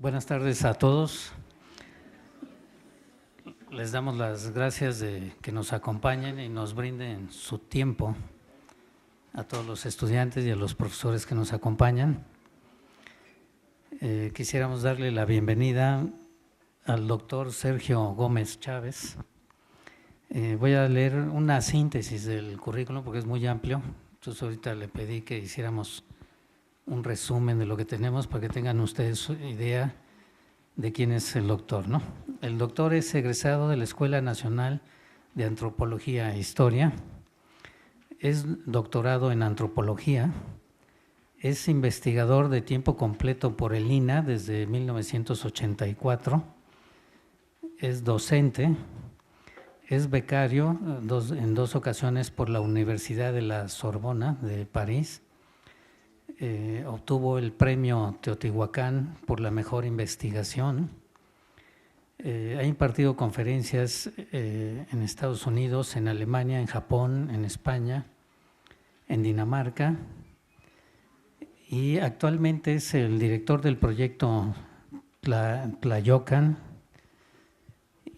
Buenas tardes a todos. Les damos las gracias de que nos acompañen y nos brinden su tiempo a todos los estudiantes y a los profesores que nos acompañan. Quisiéramos darle la bienvenida al doctor Sergio Gómez Chávez. Voy a leer una síntesis del currículum porque es muy amplio, entonces ahorita le pedí que hiciéramos un resumen de lo que tenemos para que tengan ustedes idea de quién es el doctor, ¿no? El doctor es egresado de la Escuela Nacional de Antropología e Historia, es doctorado en Antropología, es investigador de tiempo completo por el INAH desde 1984, es docente, es becario en dos ocasiones por la Universidad de la Sorbona de París. Obtuvo el premio Teotihuacán por la mejor investigación. Ha impartido conferencias en Estados Unidos, en Alemania, en Japón, en España, en Dinamarca, y actualmente es el director del proyecto Tlayocan.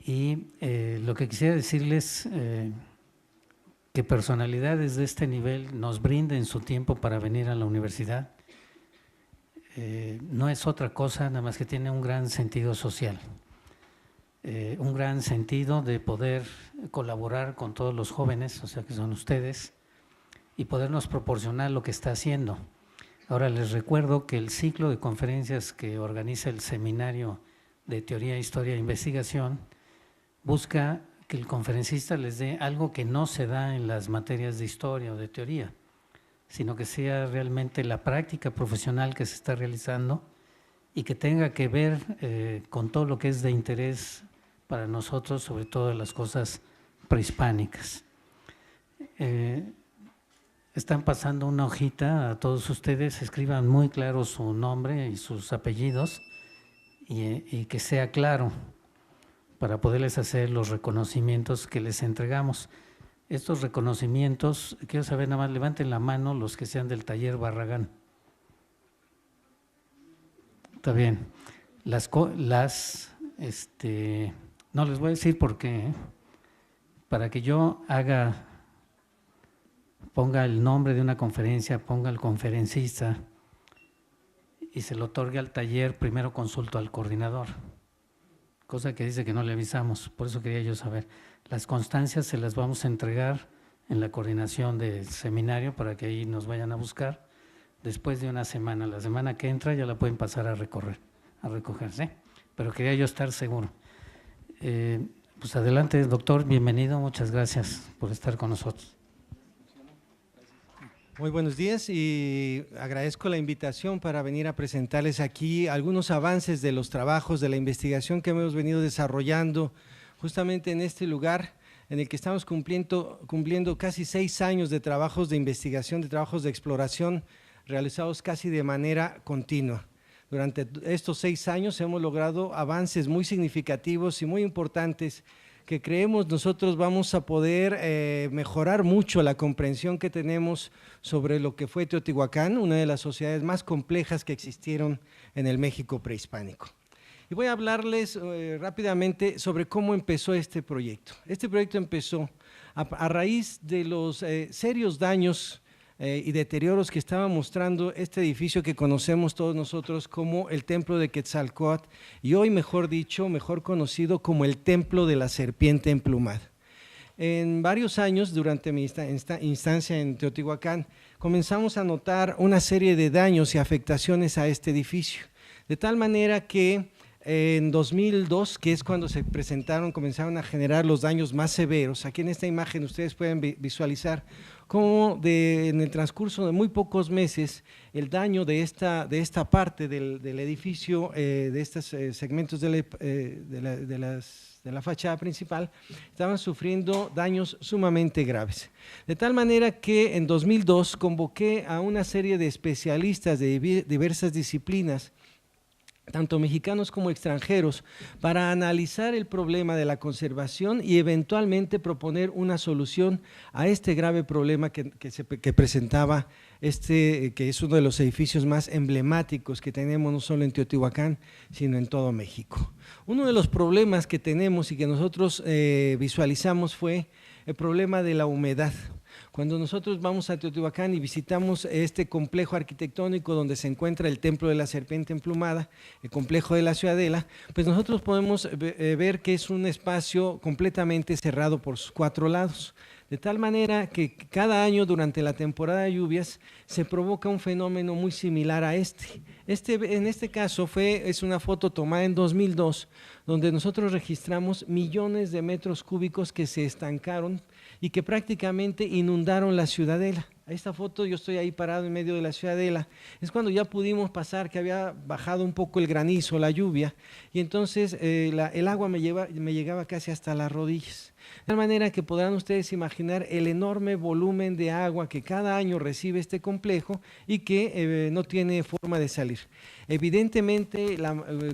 Y lo que quisiera decirles que personalidades de este nivel nos brinden su tiempo para venir a la universidad, no es otra cosa, nada más que tiene un gran sentido social, un gran sentido de poder colaborar con todos los jóvenes, o sea que son ustedes, y podernos proporcionar lo que está haciendo. Ahora les recuerdo que el ciclo de conferencias que organiza el Seminario de Teoría, Historia e Investigación busca que el conferencista les dé algo que no se da en las materias de historia o de teoría, sino que sea realmente la práctica profesional que se está realizando y que tenga que ver con todo lo que es de interés para nosotros, sobre todo las cosas prehispánicas. Están pasando una hojita a todos ustedes, escriban muy claro su nombre y sus apellidos y que sea claro, para poderles hacer los reconocimientos que les entregamos. Estos reconocimientos, quiero saber nada más, levanten la mano los que sean del taller Barragán. Está bien. No les voy a decir por qué, para que yo ponga el nombre de una conferencia, ponga el conferencista y se lo otorgue al taller, primero consulto al coordinador. Cosa que dice que no le avisamos, por eso quería yo saber. Las constancias se las vamos a entregar en la coordinación del seminario para que ahí nos vayan a buscar después de una semana. La semana que entra ya la pueden pasar a recogerse, pero quería yo estar seguro. Pues adelante, doctor, bienvenido, muchas gracias por estar con nosotros. Muy buenos días y agradezco la invitación para venir a presentarles aquí algunos avances de los trabajos de la investigación que hemos venido desarrollando justamente en este lugar en el que estamos cumpliendo casi 6 años de trabajos de investigación, de trabajos de exploración realizados casi de manera continua. Durante estos 6 años hemos logrado avances muy significativos y muy importantes que creemos nosotros vamos a poder mejorar mucho la comprensión que tenemos sobre lo que fue Teotihuacán, una de las sociedades más complejas que existieron en el México prehispánico. Y voy a hablarles rápidamente sobre cómo empezó este proyecto. Este proyecto empezó a raíz de los serios daños y deterioros que estaba mostrando este edificio que conocemos todos nosotros como el Templo de Quetzalcóatl y hoy mejor conocido como el Templo de la Serpiente Emplumada. En varios años, durante mi instancia en Teotihuacán, comenzamos a notar una serie de daños y afectaciones a este edificio, de tal manera que en 2002, que es cuando comenzaron a generar los daños más severos. Aquí en esta imagen ustedes pueden visualizar cómo en el transcurso de muy pocos meses el daño de esta parte del edificio, de estos segmentos de la fachada principal, estaban sufriendo daños sumamente graves. De tal manera que en 2002 convoqué a una serie de especialistas de diversas disciplinas tanto mexicanos como extranjeros, para analizar el problema de la conservación y eventualmente proponer una solución a este grave problema que presentaba que es uno de los edificios más emblemáticos que tenemos no solo en Teotihuacán, sino en todo México. Uno de los problemas que tenemos y que nosotros visualizamos fue el problema de la humedad. Cuando nosotros vamos a Teotihuacán y visitamos este complejo arquitectónico donde se encuentra el Templo de la Serpiente Emplumada, el complejo de la Ciudadela, pues nosotros podemos ver que es un espacio completamente cerrado por sus 4 lados. De tal manera que cada año durante la temporada de lluvias se provoca un fenómeno muy similar a este. En este caso es una foto tomada en 2002, donde nosotros registramos millones de metros cúbicos que se estancaron y que prácticamente inundaron la Ciudadela. Esta foto yo estoy ahí parado en medio de la Ciudadela, es cuando ya pudimos pasar, que había bajado un poco el granizo, la lluvia, y entonces el agua me llegaba casi hasta las rodillas. De tal manera que podrán ustedes imaginar el enorme volumen de agua que cada año recibe este complejo y que no tiene forma de salir. Evidentemente,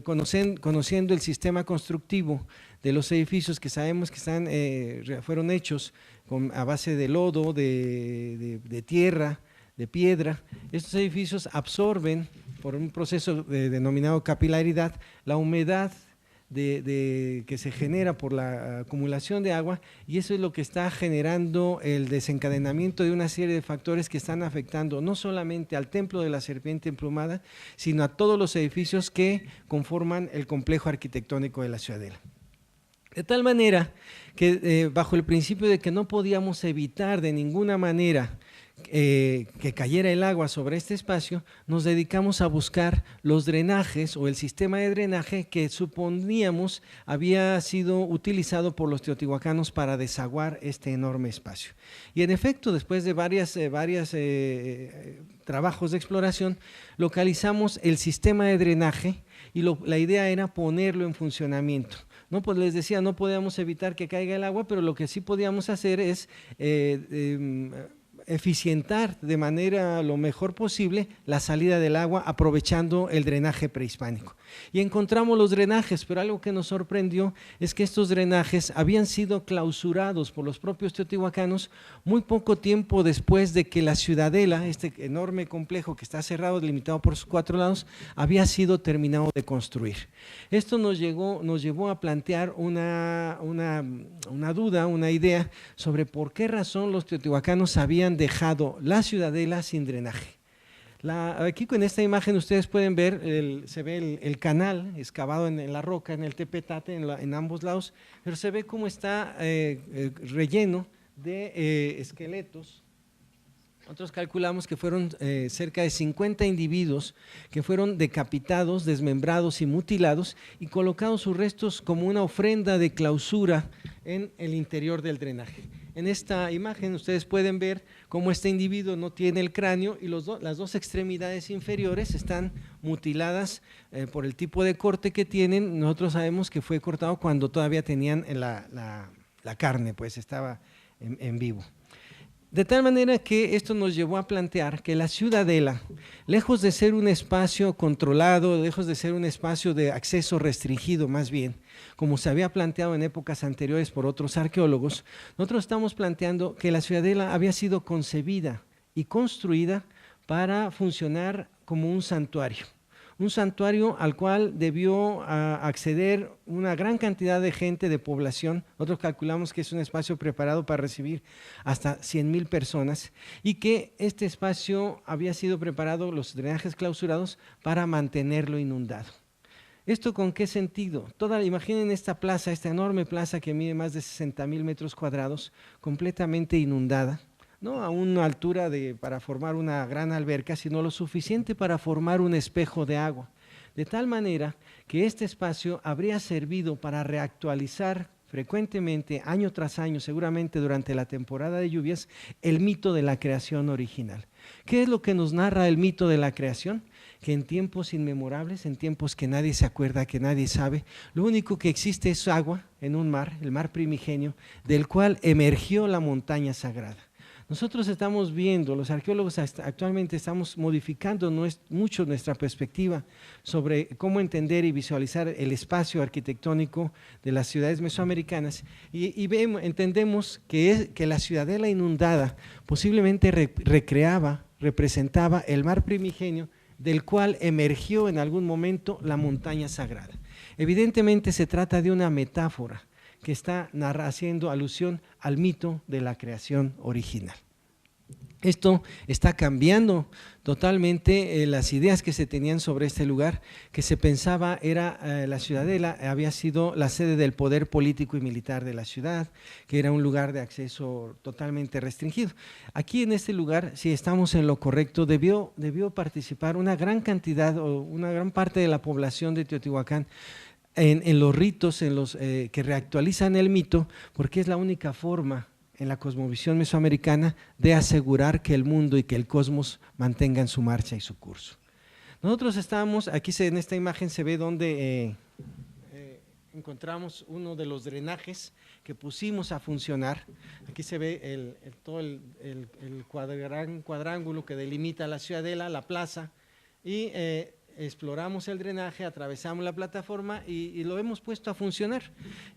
conociendo el sistema constructivo de los edificios que sabemos que fueron hechos a base de lodo, de tierra, de piedra, estos edificios absorben por un proceso denominado capilaridad la humedad que se genera por la acumulación de agua, y eso es lo que está generando el desencadenamiento de una serie de factores que están afectando no solamente al Templo de la Serpiente Emplumada, sino a todos los edificios que conforman el complejo arquitectónico de la Ciudadela. De tal manera que bajo el principio de que no podíamos evitar de ninguna manera que cayera el agua sobre este espacio, nos dedicamos a buscar los drenajes o el sistema de drenaje que suponíamos había sido utilizado por los teotihuacanos para desaguar este enorme espacio. Y en efecto, después de varios trabajos de exploración, localizamos el sistema de drenaje y la idea era ponerlo en funcionamiento. No, pues les decía, no podíamos evitar que caiga el agua, pero lo que sí podíamos hacer es eficientar de manera lo mejor posible la salida del agua aprovechando el drenaje prehispánico. Y encontramos los drenajes, pero algo que nos sorprendió es que estos drenajes habían sido clausurados por los propios teotihuacanos muy poco tiempo después de que la Ciudadela, este enorme complejo que está cerrado, delimitado por sus 4 lados, había sido terminado de construir. Esto nos llevó a plantear una duda, una idea sobre por qué razón los teotihuacanos habían dejado la Ciudadela sin drenaje. Aquí con esta imagen ustedes pueden ver, se ve el canal excavado en la roca, en el tepetate, en ambos lados, pero se ve cómo está relleno de esqueletos. Nosotros calculamos que fueron cerca de 50 individuos que fueron decapitados, desmembrados y mutilados y colocados sus restos como una ofrenda de clausura en el interior del drenaje. En esta imagen ustedes pueden ver cómo este individuo no tiene el cráneo y las 2 extremidades inferiores están mutiladas por el tipo de corte que tienen. Nosotros sabemos que fue cortado cuando todavía tenían la carne, pues estaba en vivo. De tal manera que esto nos llevó a plantear que la Ciudadela, lejos de ser un espacio controlado, lejos de ser un espacio de acceso restringido más bien, como se había planteado en épocas anteriores por otros arqueólogos, nosotros estamos planteando que la Ciudadela había sido concebida y construida para funcionar como un santuario al cual debió acceder una gran cantidad de gente, de población. Nosotros calculamos que es un espacio preparado para recibir hasta 100,000 personas y que este espacio había sido preparado, los drenajes clausurados, para mantenerlo inundado. ¿Esto con qué sentido? Imaginen esta plaza, esta enorme plaza que mide más de 60,000 metros cuadrados, completamente inundada, no a una altura para formar una gran alberca, sino lo suficiente para formar un espejo de agua, de tal manera que este espacio habría servido para reactualizar frecuentemente, año tras año, seguramente durante la temporada de lluvias, el mito de la creación original. ¿Qué es lo que nos narra el mito de la creación? Que en tiempos inmemorables, en tiempos que nadie se acuerda, que nadie sabe, lo único que existe es agua en un mar, el mar primigenio, del cual emergió la montaña sagrada. Nosotros estamos viendo, los arqueólogos actualmente estamos modificando mucho nuestra perspectiva sobre cómo entender y visualizar el espacio arquitectónico de las ciudades mesoamericanas y entendemos que la ciudadela inundada posiblemente representaba el mar primigenio del cual emergió en algún momento la montaña sagrada. Evidentemente se trata de una metáfora que está haciendo alusión al mito de la creación original. Esto está cambiando totalmente las ideas que se tenían sobre este lugar, que se pensaba era la ciudadela, había sido la sede del poder político y militar de la ciudad, que era un lugar de acceso totalmente restringido. Aquí en este lugar, si estamos en lo correcto, debió participar una gran cantidad o una gran parte de la población de Teotihuacán en los ritos que reactualizan el mito, porque es la única forma en la cosmovisión mesoamericana de asegurar que el mundo y que el cosmos mantengan su marcha y su curso. Nosotros estamos, aquí en esta imagen se ve donde encontramos uno de los drenajes que pusimos a funcionar. Aquí se ve todo el cuadrángulo que delimita la ciudadela, la plaza, y exploramos el drenaje, atravesamos la plataforma y lo hemos puesto a funcionar.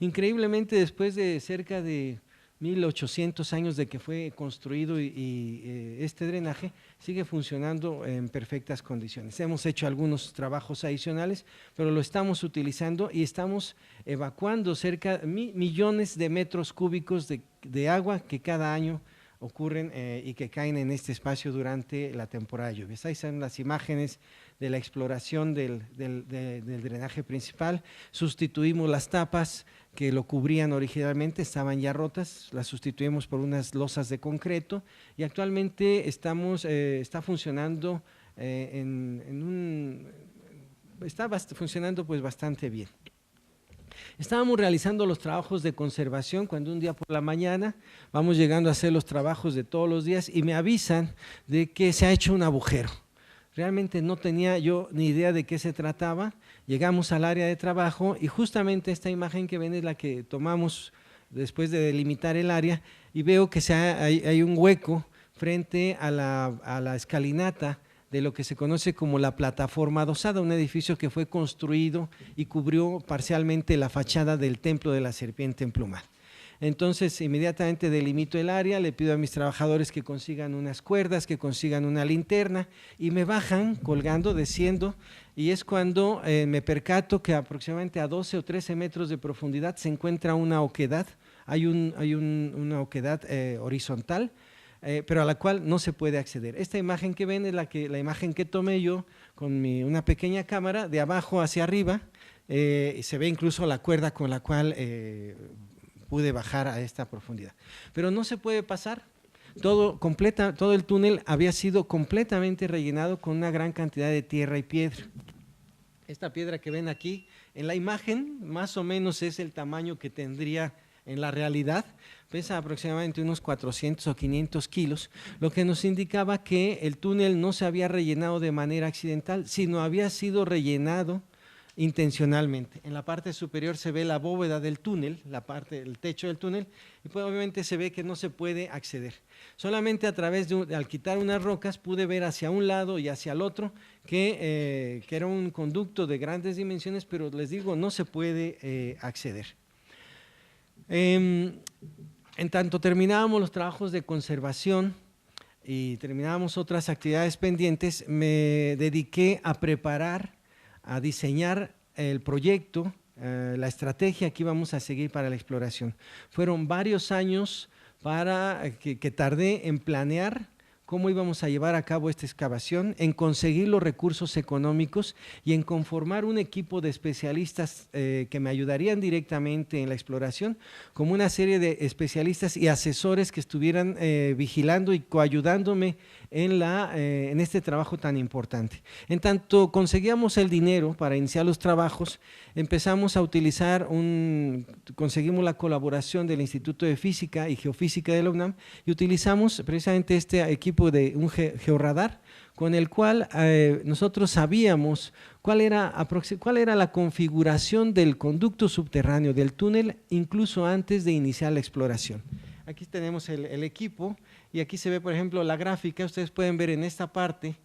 Increíblemente, después de cerca de 1800 años de que fue construido y este drenaje sigue funcionando en perfectas condiciones. Hemos hecho algunos trabajos adicionales, pero lo estamos utilizando y estamos evacuando cerca de millones de metros cúbicos de agua que cada año ocurren y que caen en este espacio durante la temporada de lluvias. Ahí están las imágenes de la exploración del drenaje principal. Sustituimos las tapas que lo cubrían originalmente, estaban ya rotas, las sustituimos por unas losas de concreto y actualmente está funcionando funcionando pues bastante bien. Estábamos realizando los trabajos de conservación cuando un día por la mañana vamos llegando a hacer los trabajos de todos los días y me avisan de que se ha hecho un agujero. Realmente no tenía yo ni idea de qué se trataba. Llegamos al área de trabajo y justamente esta imagen que ven es la que tomamos después de delimitar el área y veo que hay un hueco frente a la escalinata de lo que se conoce como la plataforma adosada, un edificio que fue construido y cubrió parcialmente la fachada del templo de la serpiente emplumada. Entonces inmediatamente delimito el área, le pido a mis trabajadores que consigan unas cuerdas, que consigan una linterna y me bajan colgando, desciendo, y es cuando me percato que aproximadamente a 12 o 13 metros de profundidad se encuentra una oquedad, hay una oquedad horizontal, pero a la cual no se puede acceder. Esta imagen que ven es la imagen que tomé yo con una pequeña cámara de abajo hacia arriba, se ve incluso la cuerda con la cual pude bajar a esta profundidad, pero no se puede pasar. Todo el túnel había sido completamente rellenado con una gran cantidad de tierra y piedra. Esta piedra que ven aquí en la imagen más o menos es el tamaño que tendría en la realidad, pesa aproximadamente unos 400 o 500 kilos, lo que nos indicaba que el túnel no se había rellenado de manera accidental, sino había sido rellenado intencionalmente. En la parte superior se ve la bóveda del túnel, el techo del túnel, y pues obviamente se ve que no se puede acceder. Solamente a través al quitar unas rocas pude ver hacia un lado y hacia el otro que era un conducto de grandes dimensiones, pero les digo, no se puede acceder. En tanto terminábamos los trabajos de conservación y terminábamos otras actividades pendientes, me dediqué a diseñar el proyecto, la estrategia que íbamos a seguir para la exploración. Fueron varios años que tardé en planear cómo íbamos a llevar a cabo esta excavación, en conseguir los recursos económicos y en conformar un equipo de especialistas que me ayudarían directamente en la exploración, como una serie de especialistas y asesores que estuvieran vigilando y coayudándome en este trabajo tan importante. En tanto conseguíamos el dinero para iniciar los trabajos, empezamos a utilizar conseguimos la colaboración del Instituto de Física y Geofísica de la UNAM y utilizamos precisamente este equipo de un georradar con el cual nosotros sabíamos cuál era la configuración del conducto subterráneo del túnel incluso antes de iniciar la exploración. Aquí tenemos el equipo y aquí se ve, por ejemplo, la gráfica. Ustedes pueden ver en esta parte,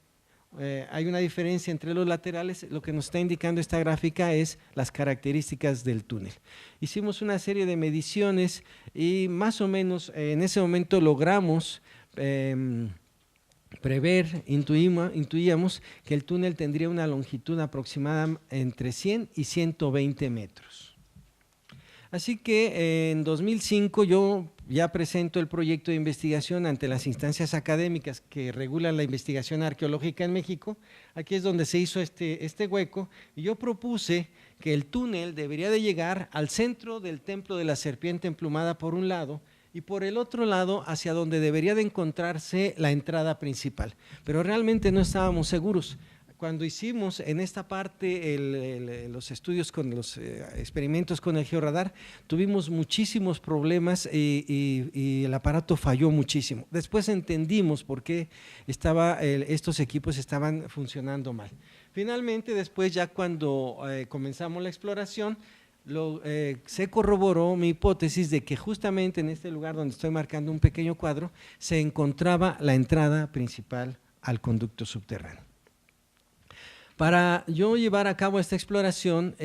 hay una diferencia entre los laterales. Lo que nos está indicando esta gráfica es las características del túnel. Hicimos una serie de mediciones y más o menos en ese momento logramos prever, intuíamos que el túnel tendría una longitud aproximada entre 100 y 120 metros. Así que en 2005 yo ya presento el proyecto de investigación ante las instancias académicas que regulan la investigación arqueológica en México. Aquí es donde se hizo este hueco, y yo propuse que el túnel debería de llegar al centro del Templo de la Serpiente Emplumada por un lado, y por el otro lado hacia donde debería de encontrarse la entrada principal. Pero realmente no estábamos seguros. Cuando hicimos en esta parte los estudios con los experimentos con el georradar, tuvimos muchísimos problemas y el aparato falló muchísimo. Después entendimos por qué estos equipos estaban funcionando mal. Finalmente, después ya cuando comenzamos la exploración, se corroboró mi hipótesis de que justamente en este lugar donde estoy marcando un pequeño cuadro se encontraba la entrada principal al conducto subterráneo. Para yo llevar a cabo esta exploración,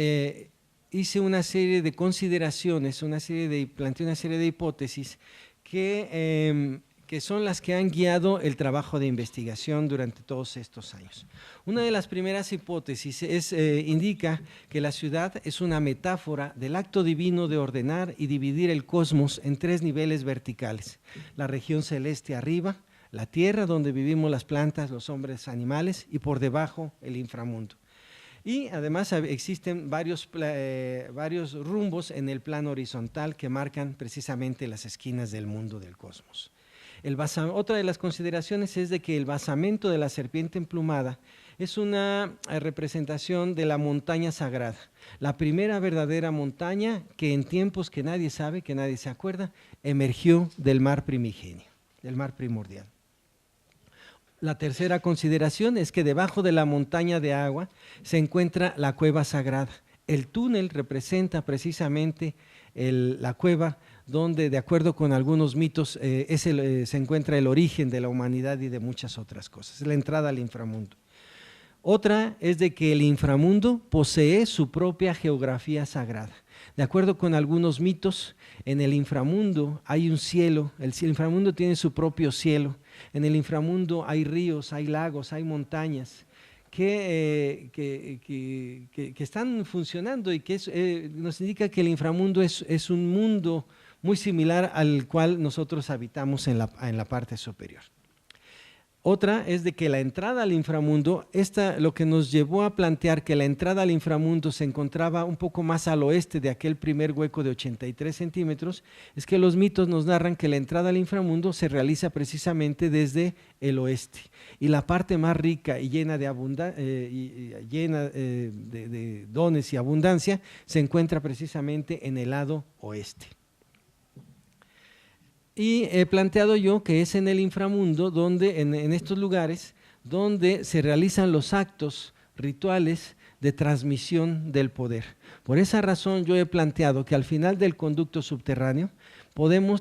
hice una serie de consideraciones, planteé una serie de hipótesis que son las que han guiado el trabajo de investigación durante todos estos años. Una de las primeras hipótesis indica que la ciudad es una metáfora del acto divino de ordenar y dividir el cosmos en 3 niveles verticales: la región celeste arriba, la tierra donde vivimos las plantas, los hombres, animales, y por debajo el inframundo. Y además existen varios rumbos en el plano horizontal que marcan precisamente las esquinas del mundo del cosmos. Otra de las consideraciones es de que el basamento de la serpiente emplumada es una representación de la montaña sagrada, la primera verdadera montaña que en tiempos que nadie sabe, que nadie se acuerda, emergió del mar primigenio, del mar primordial. La tercera consideración es que debajo de la montaña de agua se encuentra la cueva sagrada. El túnel representa precisamente la cueva donde, de acuerdo con algunos mitos, se encuentra el origen de la humanidad y de muchas otras cosas, la entrada al inframundo. Otra es de que el inframundo posee su propia geografía sagrada. De acuerdo con algunos mitos, en el inframundo hay un cielo, el inframundo tiene su propio cielo. En el inframundo hay ríos, hay lagos, hay montañas que están funcionando y que nos indica que el inframundo es un mundo muy similar al cual nosotros habitamos en la parte superior. Otra es de que la entrada al inframundo, lo que nos llevó a plantear que la entrada al inframundo se encontraba un poco más al oeste de aquel primer hueco de 83 centímetros, es que los mitos nos narran que la entrada al inframundo se realiza precisamente desde el oeste, y la parte más rica y llena de dones y abundancia se encuentra precisamente en el lado oeste. Y he planteado yo que es en el inframundo, donde, en estos lugares, donde se realizan los actos rituales de transmisión del poder. Por esa razón yo he planteado que al final del conducto subterráneo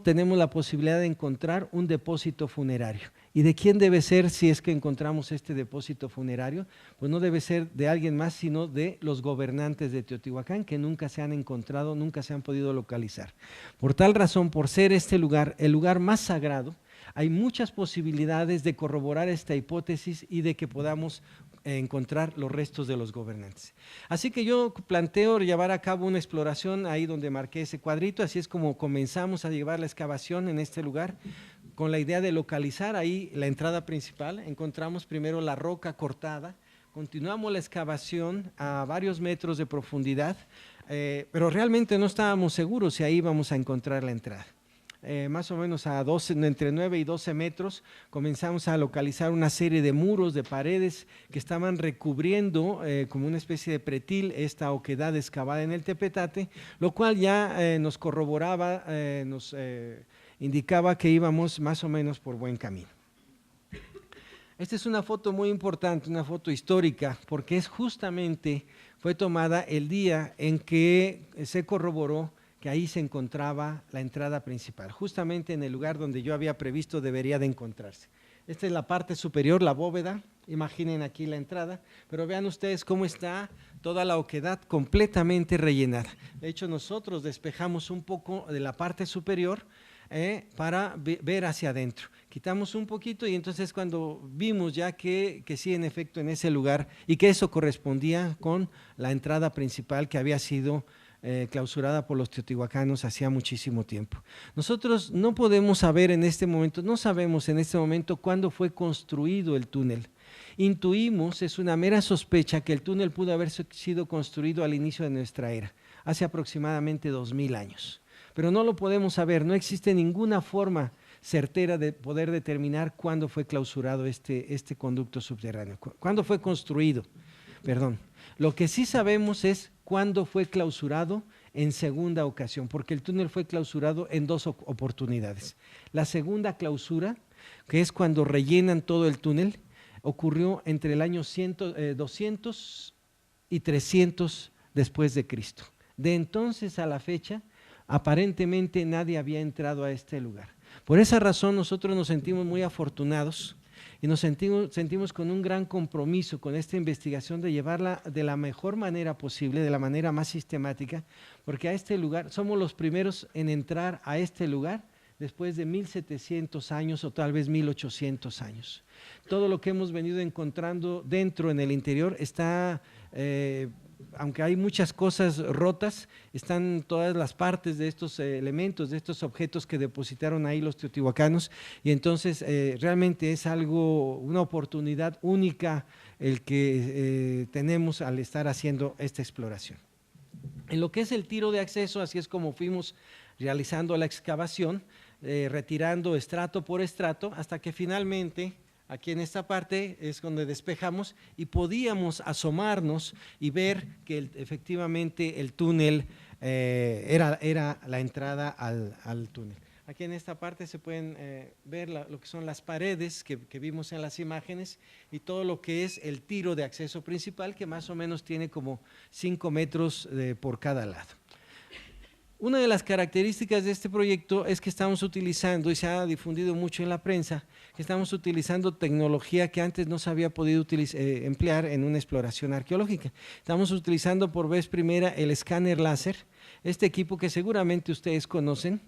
tenemos la posibilidad de encontrar un depósito funerario. ¿Y de quién debe ser si es que encontramos este depósito funerario? Pues no debe ser de alguien más, sino de los gobernantes de Teotihuacán, que nunca se han encontrado, nunca se han podido localizar. Por tal razón, por ser este lugar el lugar más sagrado, hay muchas posibilidades de corroborar esta hipótesis y de que podamos encontrar los restos de los gobernantes. Así que yo planteo llevar a cabo una exploración ahí donde marqué ese cuadrito. Así es como comenzamos a llevar la excavación en este lugar, con la idea de localizar ahí la entrada principal. Encontramos primero la roca cortada, continuamos la excavación a varios metros de profundidad, pero realmente no estábamos seguros si ahí íbamos a encontrar la entrada. Más o menos entre 9 y 12 metros, comenzamos a localizar una serie de muros, de paredes que estaban recubriendo como una especie de pretil esta oquedad excavada en el tepetate, lo cual ya nos corroboraba, nos indicaba que íbamos más o menos por buen camino. Esta es una foto muy importante, una foto histórica, porque fue tomada el día en que se corroboró que ahí se encontraba la entrada principal, justamente en el lugar donde yo había previsto debería de encontrarse. Esta es la parte superior, la bóveda, imaginen aquí la entrada, pero vean ustedes cómo está toda la oquedad completamente rellenada. De hecho, nosotros despejamos un poco de la parte superior para ver hacia adentro. Quitamos un poquito y entonces cuando vimos ya que sí, en efecto, en ese lugar y que eso correspondía con la entrada principal que había sido clausurada por los teotihuacanos hacía muchísimo tiempo. Nosotros no podemos saber en este momento, no sabemos en este momento cuándo fue construido el túnel. Intuimos, es una mera sospecha, que el túnel pudo haber sido construido al inicio de nuestra era, hace aproximadamente 2000 años. Pero no lo podemos saber, no existe ninguna forma certera de poder determinar cuándo fue clausurado este conducto subterráneo, cuándo fue construido, perdón. Lo que sí sabemos es cuándo fue clausurado en segunda ocasión, porque el túnel fue clausurado en dos oportunidades. La segunda clausura, que es cuando rellenan todo el túnel, ocurrió entre el año 200 y 300 después de Cristo. De entonces a la fecha, aparentemente nadie había entrado a este lugar. Por esa razón nosotros nos sentimos muy afortunados y nos sentimos con un gran compromiso con esta investigación de llevarla de la mejor manera posible, de la manera más sistemática, porque a este lugar, somos los primeros en entrar a este lugar después de 1700 años o tal vez 1800 años. Todo lo que hemos venido encontrando dentro, en el interior, está aunque hay muchas cosas rotas, están todas las partes de estos elementos, de estos objetos que depositaron ahí los teotihuacanos, y entonces realmente es algo, una oportunidad única el que tenemos al estar haciendo esta exploración. En lo que es el tiro de acceso, así es como fuimos realizando la excavación, retirando estrato por estrato, hasta que finalmente aquí en esta parte es donde despejamos y podíamos asomarnos y ver que efectivamente el túnel era la entrada al túnel. Aquí en esta parte se pueden ver lo que son las paredes que vimos en las imágenes y todo lo que es el tiro de acceso principal, que más o menos tiene como 5 metros por cada lado. Una de las características de este proyecto es que estamos utilizando, y se ha difundido mucho en la prensa, que estamos utilizando tecnología que antes no se había podido emplear en una exploración arqueológica. Estamos utilizando por vez primera el escáner láser, este equipo que seguramente ustedes conocen,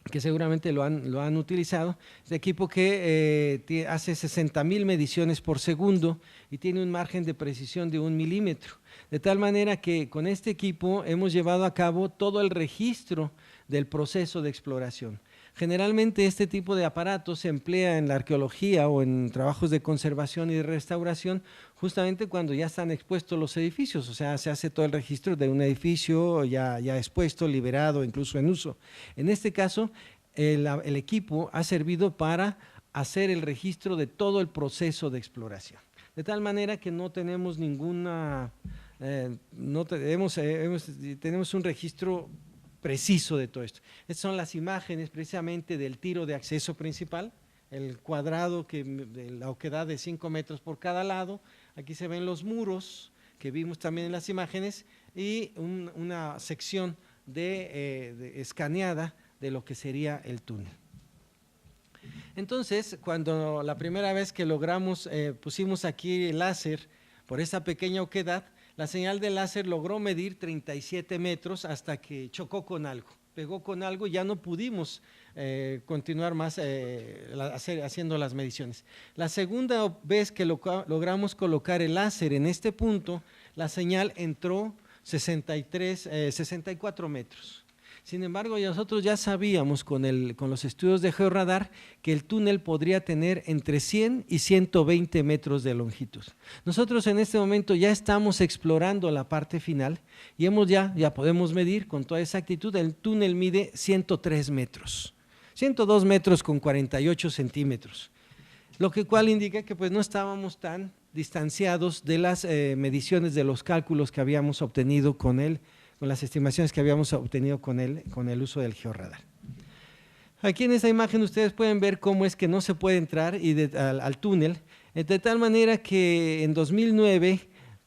que seguramente lo han utilizado, este equipo que hace 60,000 mediciones por segundo y tiene un margen de precisión de 1 milímetro, de tal manera que con este equipo hemos llevado a cabo todo el registro del proceso de exploración. Generalmente este tipo de aparatos se emplea en la arqueología o en trabajos de conservación y de restauración justamente cuando ya están expuestos los edificios, o sea, se hace todo el registro de un edificio ya expuesto, liberado, incluso en uso. En este caso, el equipo ha servido para hacer el registro de todo el proceso de exploración, de tal manera que no tenemos ninguna, tenemos un registro preciso de todo esto. Estas son las imágenes precisamente del tiro de acceso principal, el cuadrado de la oquedad de 5 metros por cada lado. Aquí se ven los muros que vimos también en las imágenes y una sección escaneada de lo que sería el túnel. Entonces, cuando la primera vez que logramos, pusimos aquí el láser por esa pequeña oquedad, la señal de láser logró medir 37 metros hasta que chocó con algo, pegó con algo y ya no pudimos continuar más haciendo las mediciones. La segunda vez que logramos colocar el láser en este punto, la señal entró 64 metros. Sin embargo, nosotros ya sabíamos con los estudios de georradar que el túnel podría tener entre 100 y 120 metros de longitud. Nosotros en este momento ya estamos explorando la parte final y ya podemos medir con toda exactitud. El túnel mide 103 metros, 102 metros con 48 centímetros, lo que cual indica que pues no estábamos tan distanciados de las mediciones de los cálculos que habíamos obtenido con las estimaciones que habíamos obtenido con el uso del georradar. Aquí en esta imagen ustedes pueden ver cómo es que no se puede entrar al túnel, de tal manera que en 2009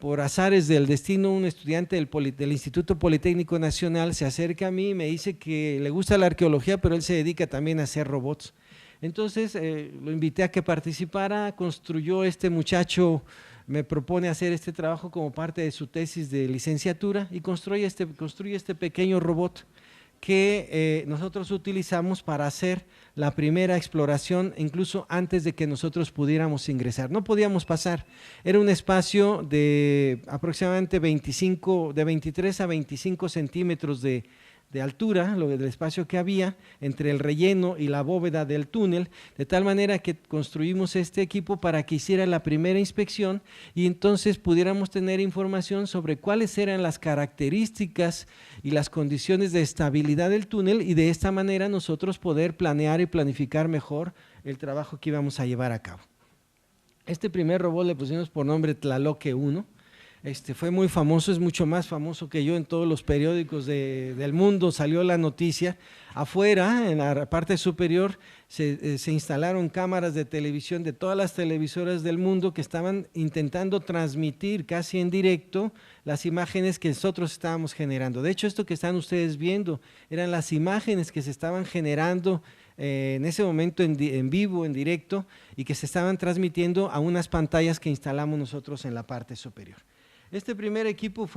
por azares del destino, un estudiante del Instituto Politécnico Nacional se acerca a mí y me dice que le gusta la arqueología, pero él se dedica también a hacer robots. Entonces lo invité a que participara, construyó este muchacho, me propone hacer este trabajo como parte de su tesis de licenciatura y construye este pequeño robot que nosotros utilizamos para hacer la primera exploración, incluso antes de que nosotros pudiéramos ingresar. No podíamos pasar, era un espacio de aproximadamente de 23 a 25 centímetros de altura, del espacio que había entre el relleno y la bóveda del túnel, de tal manera que construimos este equipo para que hiciera la primera inspección y entonces pudiéramos tener información sobre cuáles eran las características y las condiciones de estabilidad del túnel y de esta manera nosotros poder planear y planificar mejor el trabajo que íbamos a llevar a cabo. Este primer robot le pusimos por nombre Tlaloque 1. Fue muy famoso, es mucho más famoso que yo, en todos los periódicos del mundo salió la noticia. Afuera, en la parte superior, se instalaron cámaras de televisión de todas las televisoras del mundo que estaban intentando transmitir casi en directo las imágenes que nosotros estábamos generando. De hecho, esto que están ustedes viendo eran las imágenes que se estaban generando en ese momento en vivo, en directo, y que se estaban transmitiendo a unas pantallas que instalamos nosotros en la parte superior. Este primer equipo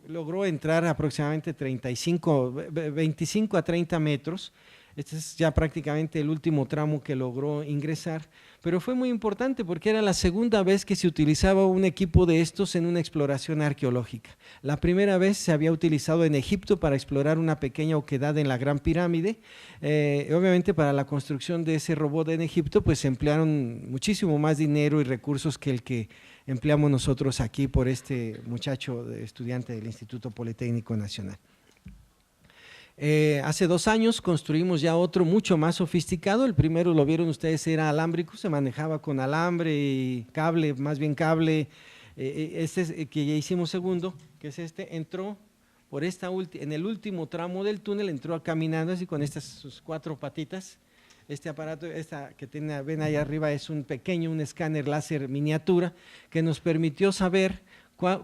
logró entrar aproximadamente 25 a 30 metros. Este es ya prácticamente el último tramo que logró ingresar, pero fue muy importante porque era la segunda vez que se utilizaba un equipo de estos en una exploración arqueológica. La primera vez se había utilizado en Egipto para explorar una pequeña oquedad en la Gran Pirámide. Obviamente para la construcción de ese robot en Egipto pues se emplearon muchísimo más dinero y recursos que el que empleamos nosotros aquí por este muchacho estudiante del Instituto Politécnico Nacional. Hace 2 años construimos ya otro mucho más sofisticado. El primero, lo vieron ustedes, era alámbrico, se manejaba con alambre y cable, más bien cable. Este es que ya hicimos segundo, que es entró por en el último tramo del túnel, entró caminando así con sus 4 patitas. Este aparato, ven ahí arriba, es un escáner láser miniatura que nos permitió saber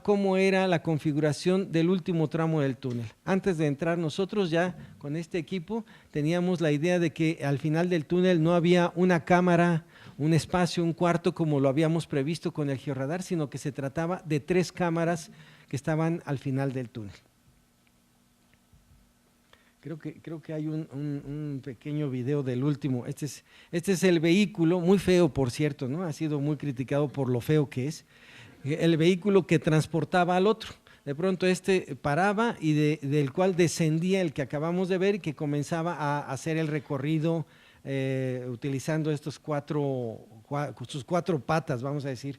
cómo era la configuración del último tramo del túnel. Antes de entrar nosotros ya con este equipo teníamos la idea de que al final del túnel no había una cámara, un espacio, un cuarto como lo habíamos previsto con el georradar, sino que se trataba de 3 cámaras que estaban al final del túnel. Creo que hay un pequeño video del último. Este es el vehículo, muy feo por cierto, ¿no? Ha sido muy criticado por lo feo que es. El vehículo que transportaba al otro. De pronto paraba y del cual descendía el que acabamos de ver y que comenzaba a hacer el recorrido utilizando sus 4 patas, vamos a decir.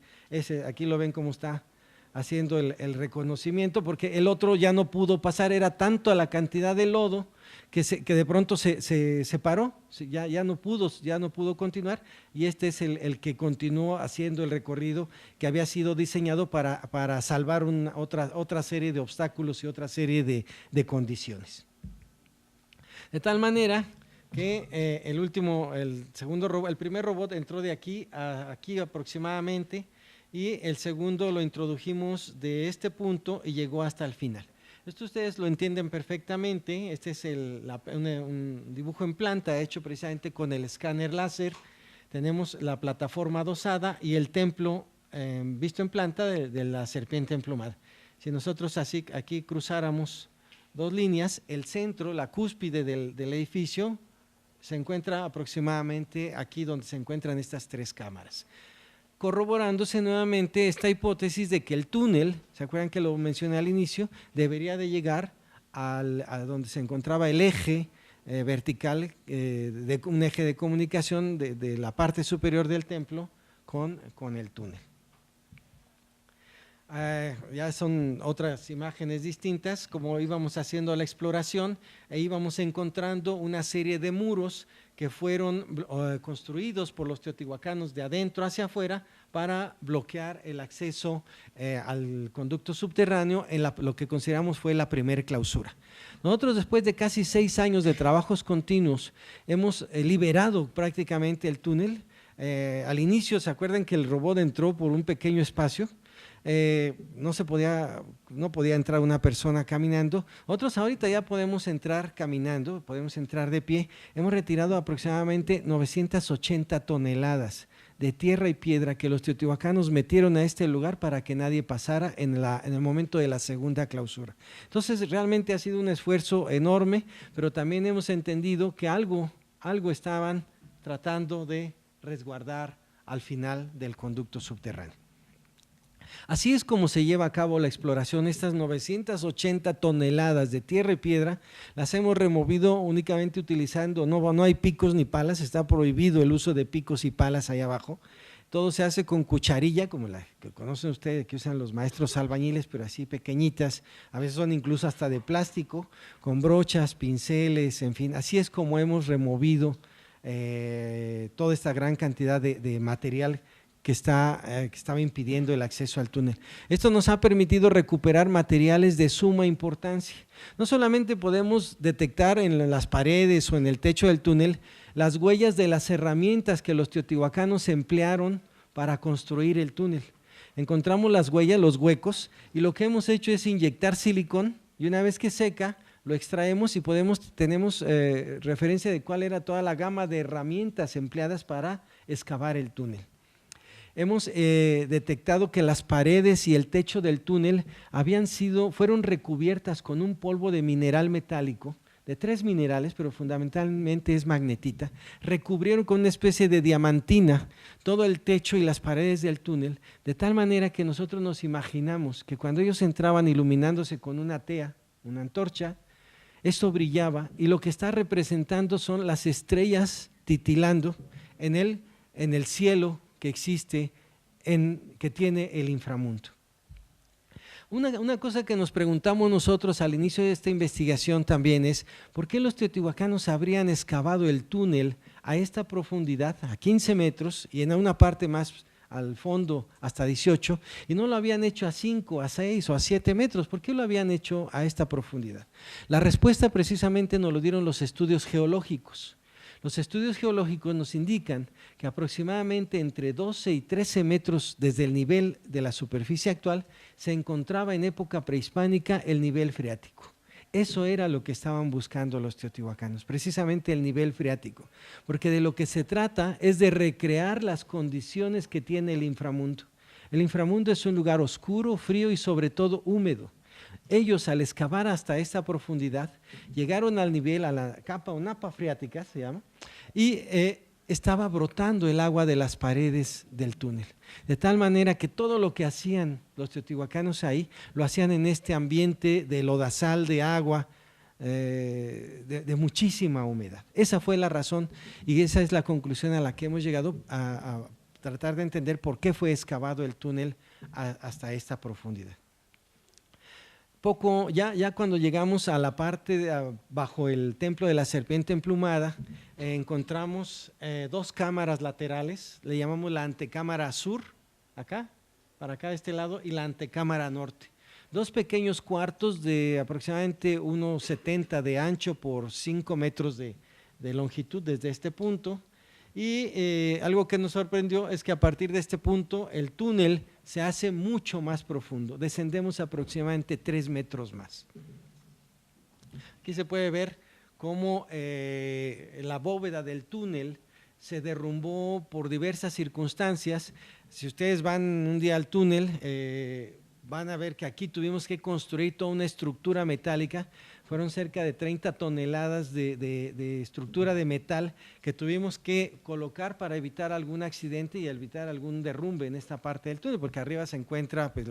Aquí lo ven cómo está haciendo el reconocimiento, porque el otro ya no pudo pasar, era tanto la cantidad de lodo que de pronto se separó, ya no pudo continuar, y este es el que continuó haciendo el recorrido que había sido diseñado para salvar otra serie de obstáculos y otra serie de condiciones. De tal manera que el primer robot entró de aquí a aquí aproximadamente, y el segundo lo introdujimos de este punto y llegó hasta el final. Esto ustedes lo entienden perfectamente. Este es un dibujo en planta hecho precisamente con el escáner láser. Tenemos la plataforma dosada y el templo visto en planta de la serpiente emplumada. Si nosotros aquí cruzáramos 2 líneas, el centro, la cúspide del edificio se encuentra aproximadamente aquí donde se encuentran estas 3 cámaras, corroborándose nuevamente esta hipótesis de que el túnel, ¿se acuerdan que lo mencioné al inicio?, debería de llegar a donde se encontraba el eje vertical, un eje de comunicación de la parte superior del templo con el túnel. Ya son otras imágenes distintas, como íbamos haciendo la exploración e íbamos encontrando una serie de muros que fueron construidos por los teotihuacanos de adentro hacia afuera para bloquear el acceso al conducto subterráneo en lo que consideramos fue la primera clausura. Nosotros, después de casi 6 años de trabajos continuos, hemos liberado prácticamente el túnel. Al inicio, ¿se acuerdan que el robot entró por un pequeño espacio? no podía entrar una persona caminando. Otros ahorita ya podemos entrar caminando, podemos entrar de pie. Hemos retirado aproximadamente 980 toneladas de tierra y piedra que los teotihuacanos metieron a este lugar para que nadie pasara en el momento de la segunda clausura. Entonces realmente ha sido un esfuerzo enorme, pero también hemos entendido que algo estaban tratando de resguardar al final del conducto subterráneo. Así es como se lleva a cabo la exploración. Estas 980 toneladas de tierra y piedra las hemos removido únicamente utilizando, no hay picos ni palas, está prohibido el uso de picos y palas ahí abajo. Todo se hace con cucharilla, como la que conocen ustedes, que usan los maestros albañiles, pero así pequeñitas, a veces son incluso hasta de plástico, con brochas, pinceles, en fin. Así es como hemos removido toda esta gran cantidad de material que estaba impidiendo el acceso al túnel. Esto nos ha permitido recuperar materiales de suma importancia. No solamente podemos detectar en las paredes o en el techo del túnel las huellas de las herramientas que los teotihuacanos emplearon para construir el túnel. Encontramos las huellas, los huecos, y lo que hemos hecho es inyectar silicón, y una vez que seca, lo extraemos y tenemos referencia de cuál era toda la gama de herramientas empleadas para excavar el túnel. Hemos detectado que las paredes y el techo del túnel fueron recubiertas con un polvo de mineral metálico, de 3 minerales, pero fundamentalmente es magnetita. Recubrieron con una especie de diamantina todo el techo y las paredes del túnel, de tal manera que nosotros nos imaginamos que cuando ellos entraban iluminándose con una tea, una antorcha, esto brillaba, y lo que está representando son las estrellas titilando en el cielo que existe, que tiene el inframundo. Una cosa que nos preguntamos nosotros al inicio de esta investigación también es, ¿por qué los teotihuacanos habrían excavado el túnel a esta profundidad, a 15 metros, y en una parte más al fondo hasta 18, y no lo habían hecho a 5, a 6 o a 7 metros? ¿Por qué lo habían hecho a esta profundidad? La respuesta precisamente nos lo dieron los estudios geológicos. Los estudios geológicos nos indican que aproximadamente entre 12 y 13 metros desde el nivel de la superficie actual se encontraba en época prehispánica el nivel freático. Eso era lo que estaban buscando los teotihuacanos, precisamente el nivel freático, porque de lo que se trata es de recrear las condiciones que tiene el inframundo. El inframundo es un lugar oscuro, frío y sobre todo húmedo. Ellos, al excavar hasta esta profundidad, llegaron al nivel, a la capa o napa freática se llama, y estaba brotando el agua de las paredes del túnel, de tal manera que todo lo que hacían los teotihuacanos ahí, lo hacían en este ambiente de lodazal, de agua, de muchísima humedad. Esa fue la razón, y esa es la conclusión a la que hemos llegado a tratar de entender por qué fue excavado el túnel hasta esta profundidad. Ya cuando llegamos a la parte bajo el templo de la serpiente emplumada, encontramos 2 cámaras laterales, le llamamos la antecámara sur, para acá de este lado, y la antecámara norte. 2 pequeños cuartos de aproximadamente 1,70 de ancho por 5 metros de longitud desde este punto. Y algo que nos sorprendió es que a partir de este punto el túnel se hace mucho más profundo, descendemos aproximadamente 3 metros más. Aquí se puede ver cómo la bóveda del túnel se derrumbó por diversas circunstancias. Si ustedes van un día al túnel, van a ver que aquí tuvimos que construir toda una estructura metálica. Fueron cerca de 30 toneladas de estructura de metal que tuvimos que colocar para evitar algún accidente y evitar algún derrumbe en esta parte del túnel, porque arriba se encuentra pues,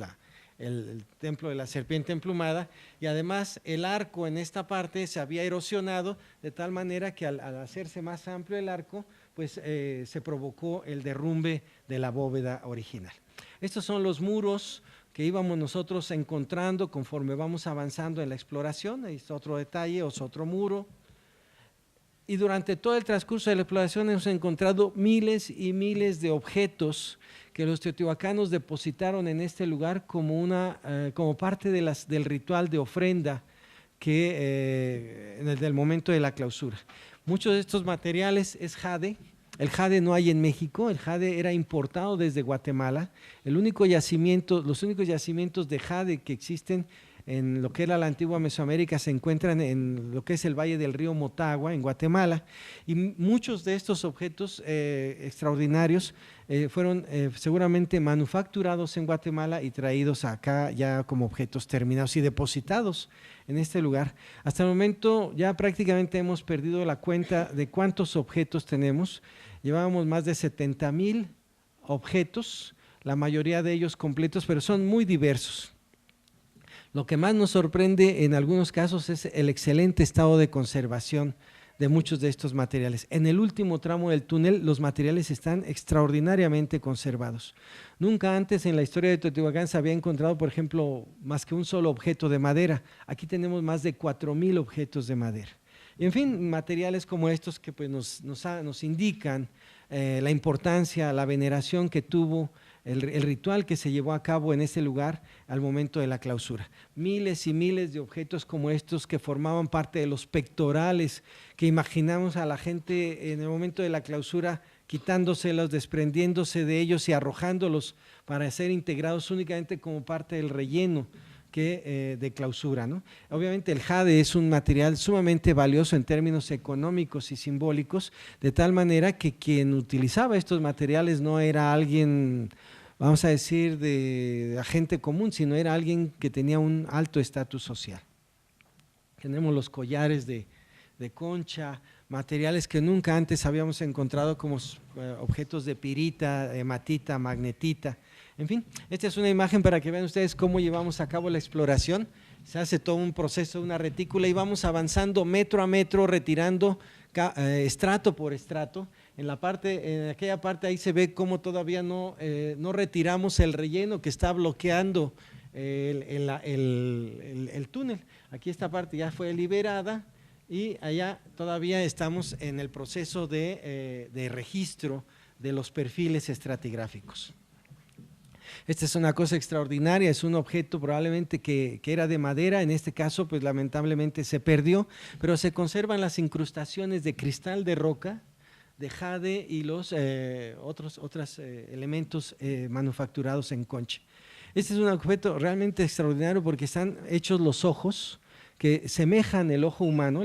el templo de la serpiente emplumada, y además el arco en esta parte se había erosionado de tal manera que al hacerse más amplio el arco, pues se provocó el derrumbe de la bóveda original. Estos son los muros que íbamos nosotros encontrando conforme vamos avanzando en la exploración. Ahí está otro detalle, otro muro. Y durante todo el transcurso de la exploración hemos encontrado miles y miles de objetos que los teotihuacanos depositaron en este lugar como parte del ritual de ofrenda en el del momento de la clausura. Muchos de estos materiales es jade. El jade no hay en México, el jade era importado desde Guatemala. Los únicos yacimientos de jade que existen en lo que era la antigua Mesoamérica se encuentran en lo que es el valle del río Motagua, en Guatemala, y muchos de estos objetos extraordinarios fueron seguramente manufacturados en Guatemala y traídos acá ya como objetos terminados y depositados en este lugar. Hasta el momento ya prácticamente hemos perdido la cuenta de cuántos objetos tenemos. Llevábamos más de 70,000 objetos, la mayoría de ellos completos, pero son muy diversos. Lo que más nos sorprende en algunos casos es el excelente estado de conservación de muchos de estos materiales. En el último tramo del túnel los materiales están extraordinariamente conservados. Nunca antes en la historia de Teotihuacán se había encontrado, por ejemplo, más que un solo objeto de madera. Aquí tenemos más de 4,000 objetos de madera. Y en fin, materiales como estos que pues nos indican la importancia, la veneración que tuvo el ritual que se llevó a cabo en ese lugar al momento de la clausura. Miles y miles de objetos como estos que formaban parte de los pectorales que imaginamos a la gente en el momento de la clausura quitándoselos, desprendiéndose de ellos y arrojándolos para ser integrados únicamente como parte del relleno de clausura, ¿no? Obviamente el jade es un material sumamente valioso en términos económicos y simbólicos, de tal manera que quien utilizaba estos materiales no era alguien, vamos a decir, de agente común, sino era alguien que tenía un alto estatus social. Tenemos los collares de concha, materiales que nunca antes habíamos encontrado como objetos de pirita, hematita, magnetita. En fin, esta es una imagen para que vean ustedes cómo llevamos a cabo la exploración. Se hace todo un proceso, una retícula, y vamos avanzando metro a metro, retirando estrato por estrato. En aquella parte ahí se ve cómo todavía no retiramos el relleno que está bloqueando el túnel. Aquí esta parte ya fue liberada y allá todavía estamos en el proceso de registro de los perfiles estratigráficos. Esta es una cosa extraordinaria, es un objeto probablemente que era de madera, en este caso pues lamentablemente se perdió, pero se conservan las incrustaciones de cristal de roca, de jade y los otros elementos manufacturados en concha. Este es un objeto realmente extraordinario porque están hechos los ojos que semejan el ojo humano,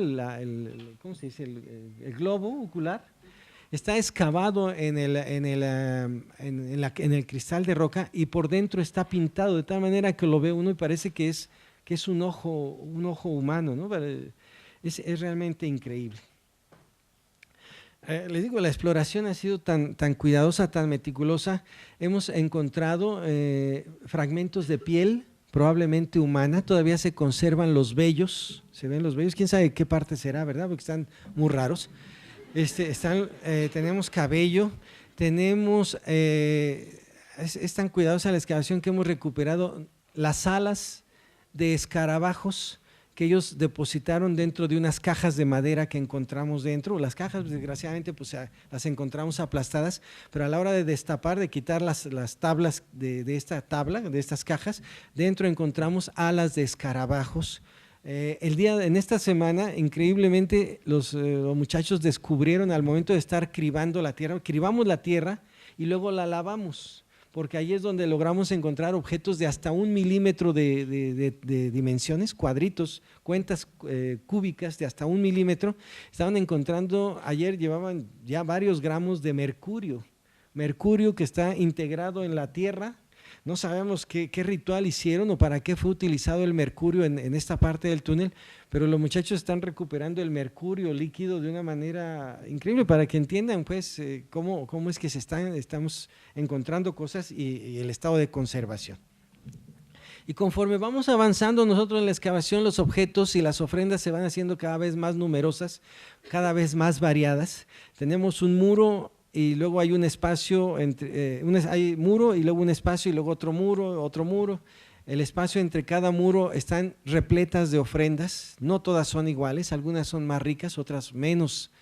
¿cómo se dice? El globo ocular. Está excavado en el cristal de roca y por dentro está pintado de tal manera que lo ve uno y parece que es un ojo humano, ¿no? Es realmente increíble. Les digo, la exploración ha sido tan cuidadosa, tan meticulosa. Hemos encontrado fragmentos de piel, probablemente humana, todavía se conservan los vellos, se ven los vellos, quién sabe qué parte será, ¿verdad? Porque están muy raros. Tenemos cabello, tenemos, es tan cuidadosa la excavación que hemos recuperado las alas de escarabajos que ellos depositaron dentro de unas cajas de madera que encontramos dentro. Las cajas desgraciadamente pues las encontramos aplastadas, pero a la hora de destapar, de quitar las tablas de estas cajas, dentro encontramos alas de escarabajos. En esta semana, increíblemente, los muchachos descubrieron al momento de estar cribando la tierra, cribamos la tierra y luego la lavamos, porque ahí es donde logramos encontrar objetos de hasta 1 milímetro de dimensiones, cuadritos, cuentas cúbicas de hasta 1 milímetro. Estaban encontrando, ayer llevaban ya varios gramos de mercurio que está integrado en la tierra. No sabemos qué ritual hicieron o para qué fue utilizado el mercurio en esta parte del túnel, pero los muchachos están recuperando el mercurio líquido de una manera increíble para que entiendan pues cómo es que estamos encontrando cosas y el estado de conservación. Y conforme vamos avanzando nosotros en la excavación, los objetos y las ofrendas se van haciendo cada vez más numerosas, cada vez más variadas. Tenemos un muro y luego hay un espacio, hay muro y luego un espacio y luego otro muro. El espacio entre cada muro están repletas de ofrendas, no todas son iguales, algunas son más ricas, otras menos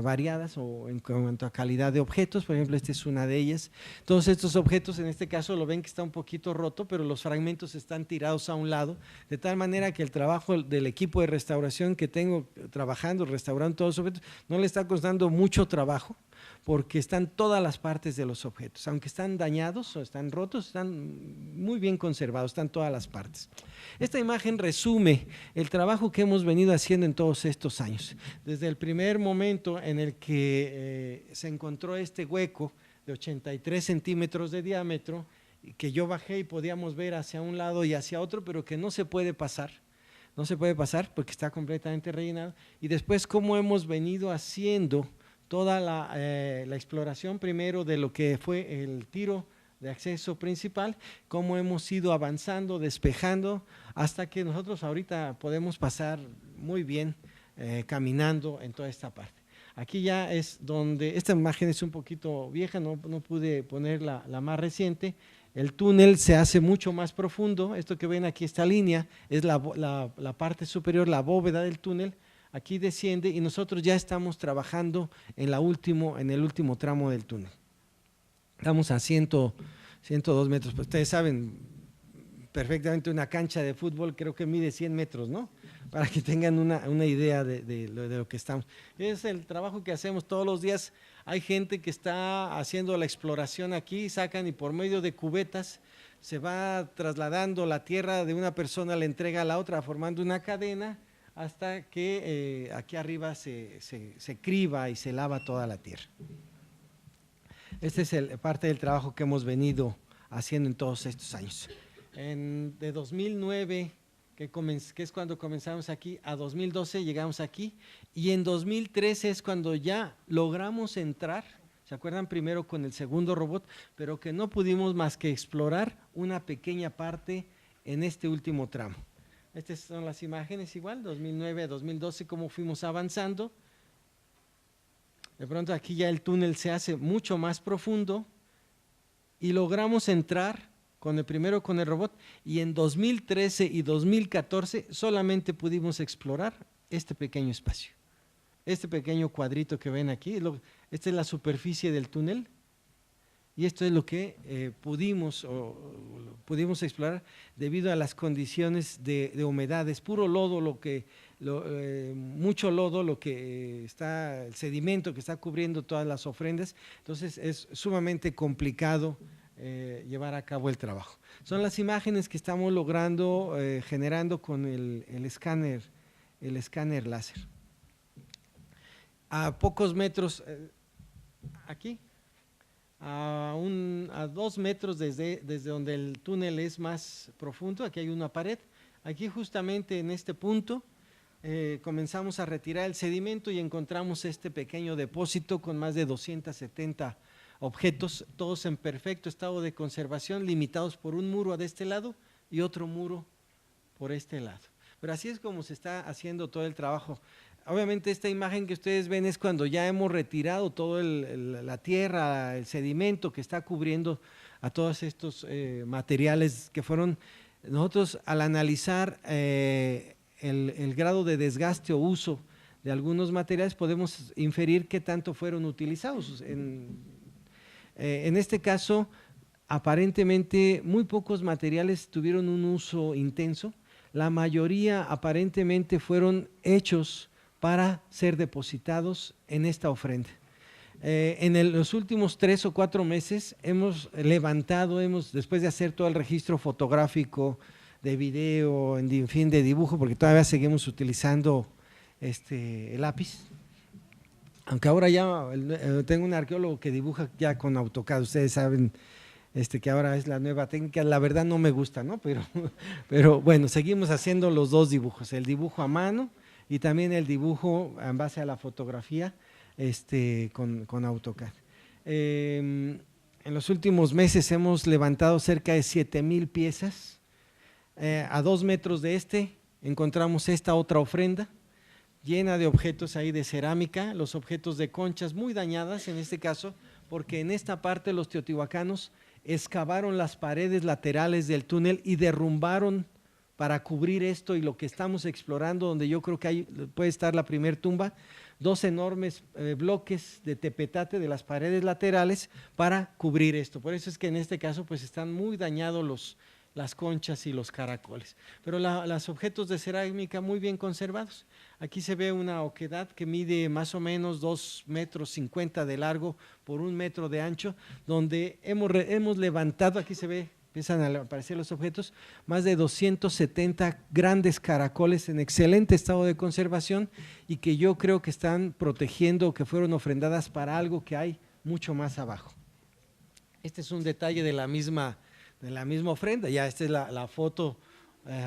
variadas o en cuanto a calidad de objetos. Por ejemplo, esta es una de ellas. Todos estos objetos, en este caso lo ven que está un poquito roto, pero los fragmentos están tirados a un lado, de tal manera que el trabajo del equipo de restauración que tengo trabajando, restaurando todos los objetos, no le está costando mucho trabajo, porque están todas las partes de los objetos, aunque están dañados o están rotos, están muy bien conservados, están todas las partes. Esta imagen resume el trabajo que hemos venido haciendo en todos estos años, desde el primer momento en el que se encontró este hueco de 83 centímetros de diámetro, que yo bajé y podíamos ver hacia un lado y hacia otro, pero que no se puede pasar. No se puede pasar porque está completamente rellenado. Y después cómo hemos venido haciendo toda la exploración primero de lo que fue el tiro de acceso principal, cómo hemos ido avanzando, despejando, hasta que nosotros ahorita podemos pasar muy bien caminando en toda esta parte. Aquí ya es donde, esta imagen es un poquito vieja, no pude poner la más reciente. El túnel se hace mucho más profundo. Esto que ven aquí, esta línea, es la parte superior, la bóveda del túnel. Aquí desciende y nosotros ya estamos trabajando en el último tramo del túnel. Estamos a 102 metros. Pues ustedes saben perfectamente, una cancha de fútbol creo que mide 100 metros, ¿no? Para que tengan una idea de lo que estamos. Es el trabajo que hacemos todos los días. Hay gente que está haciendo la exploración aquí, sacan y por medio de cubetas se va trasladando la tierra de una persona, la entrega a la otra, formando una cadena hasta que aquí arriba se criba y se lava toda la tierra. Este es parte del trabajo que hemos venido haciendo en todos estos años. De 2009, que es cuando comenzamos aquí, a 2012 llegamos aquí, y en 2013 es cuando ya logramos entrar. ¿Se acuerdan? Primero con el segundo robot, pero que no pudimos más que explorar una pequeña parte en este último tramo. Estas son las imágenes igual, 2009 a 2012, cómo fuimos avanzando. De pronto aquí ya el túnel se hace mucho más profundo y logramos entrar primero con el robot, y en 2013 y 2014 solamente pudimos explorar este pequeño espacio. Este pequeño cuadrito que ven aquí, esta es la superficie del túnel, y esto es lo que pudimos explorar debido a las condiciones de humedad. Es puro lodo, mucho lodo, el sedimento que está cubriendo todas las ofrendas. Entonces es sumamente complicado llevar a cabo el trabajo. Son las imágenes que estamos logrando generando con el escáner láser. A pocos metros, aquí, a 2 metros desde donde el túnel es más profundo, aquí hay una pared. Aquí justamente en este punto comenzamos a retirar el sedimento y encontramos este pequeño depósito con más de 270 objetos, todos en perfecto estado de conservación, limitados por un muro de este lado y otro muro por este lado. Pero así es como se está haciendo todo el trabajo. Obviamente esta imagen que ustedes ven es cuando ya hemos retirado toda la tierra, el sedimento que está cubriendo a todos estos materiales que fueron. Nosotros al analizar el grado de desgaste o uso de algunos materiales podemos inferir qué tanto fueron utilizados. En este caso, aparentemente muy pocos materiales tuvieron un uso intenso. La mayoría aparentemente fueron hechos para ser depositados en esta ofrenda. En los últimos 3 o 4 meses hemos levantado, después de hacer todo el registro fotográfico, de video, en fin, de dibujo, porque todavía seguimos utilizando el lápiz. Aunque ahora ya tengo un arqueólogo que dibuja ya con AutoCAD, ustedes saben que ahora es la nueva técnica, la verdad no me gusta, ¿no? Pero bueno, seguimos haciendo los dos dibujos, el dibujo a mano y también el dibujo en base a la fotografía con AutoCAD. En los últimos meses hemos levantado cerca de 7,000 piezas. A 2 metros de encontramos esta otra ofrenda llena de objetos ahí de cerámica, los objetos de conchas muy dañadas en este caso, porque en esta parte los teotihuacanos excavaron las paredes laterales del túnel y derrumbaron para cubrir esto y lo que estamos explorando, donde yo creo que ahí puede estar la primer tumba, 2 enormes bloques de tepetate de las paredes laterales para cubrir esto. Por eso es que en este caso pues están muy dañados las conchas y los caracoles. Pero los objetos de cerámica muy bien conservados. Aquí se ve una oquedad que mide más o menos 2,50 metros de largo por 1 metro de ancho, donde hemos levantado, aquí se ve, empiezan a aparecer los objetos, más de 270 grandes caracoles en excelente estado de conservación y que yo creo que están protegiendo, que fueron ofrendadas para algo que hay mucho más abajo. Este es un detalle de la misma ofrenda. Ya esta es la foto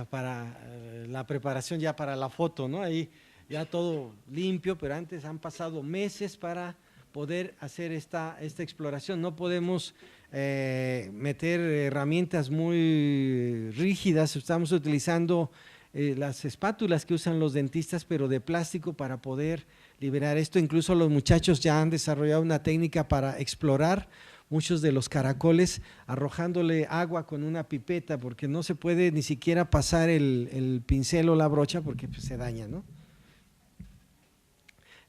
para la preparación ya para la foto, ¿no? Ahí ya todo limpio, pero antes han pasado meses para poder hacer esta exploración. No podemos meter herramientas muy rígidas, estamos utilizando las espátulas que usan los dentistas, pero de plástico para poder liberar esto. Incluso los muchachos ya han desarrollado una técnica para explorar muchos de los caracoles arrojándole agua con una pipeta, porque no se puede ni siquiera pasar el pincel o la brocha porque pues, se daña, ¿no?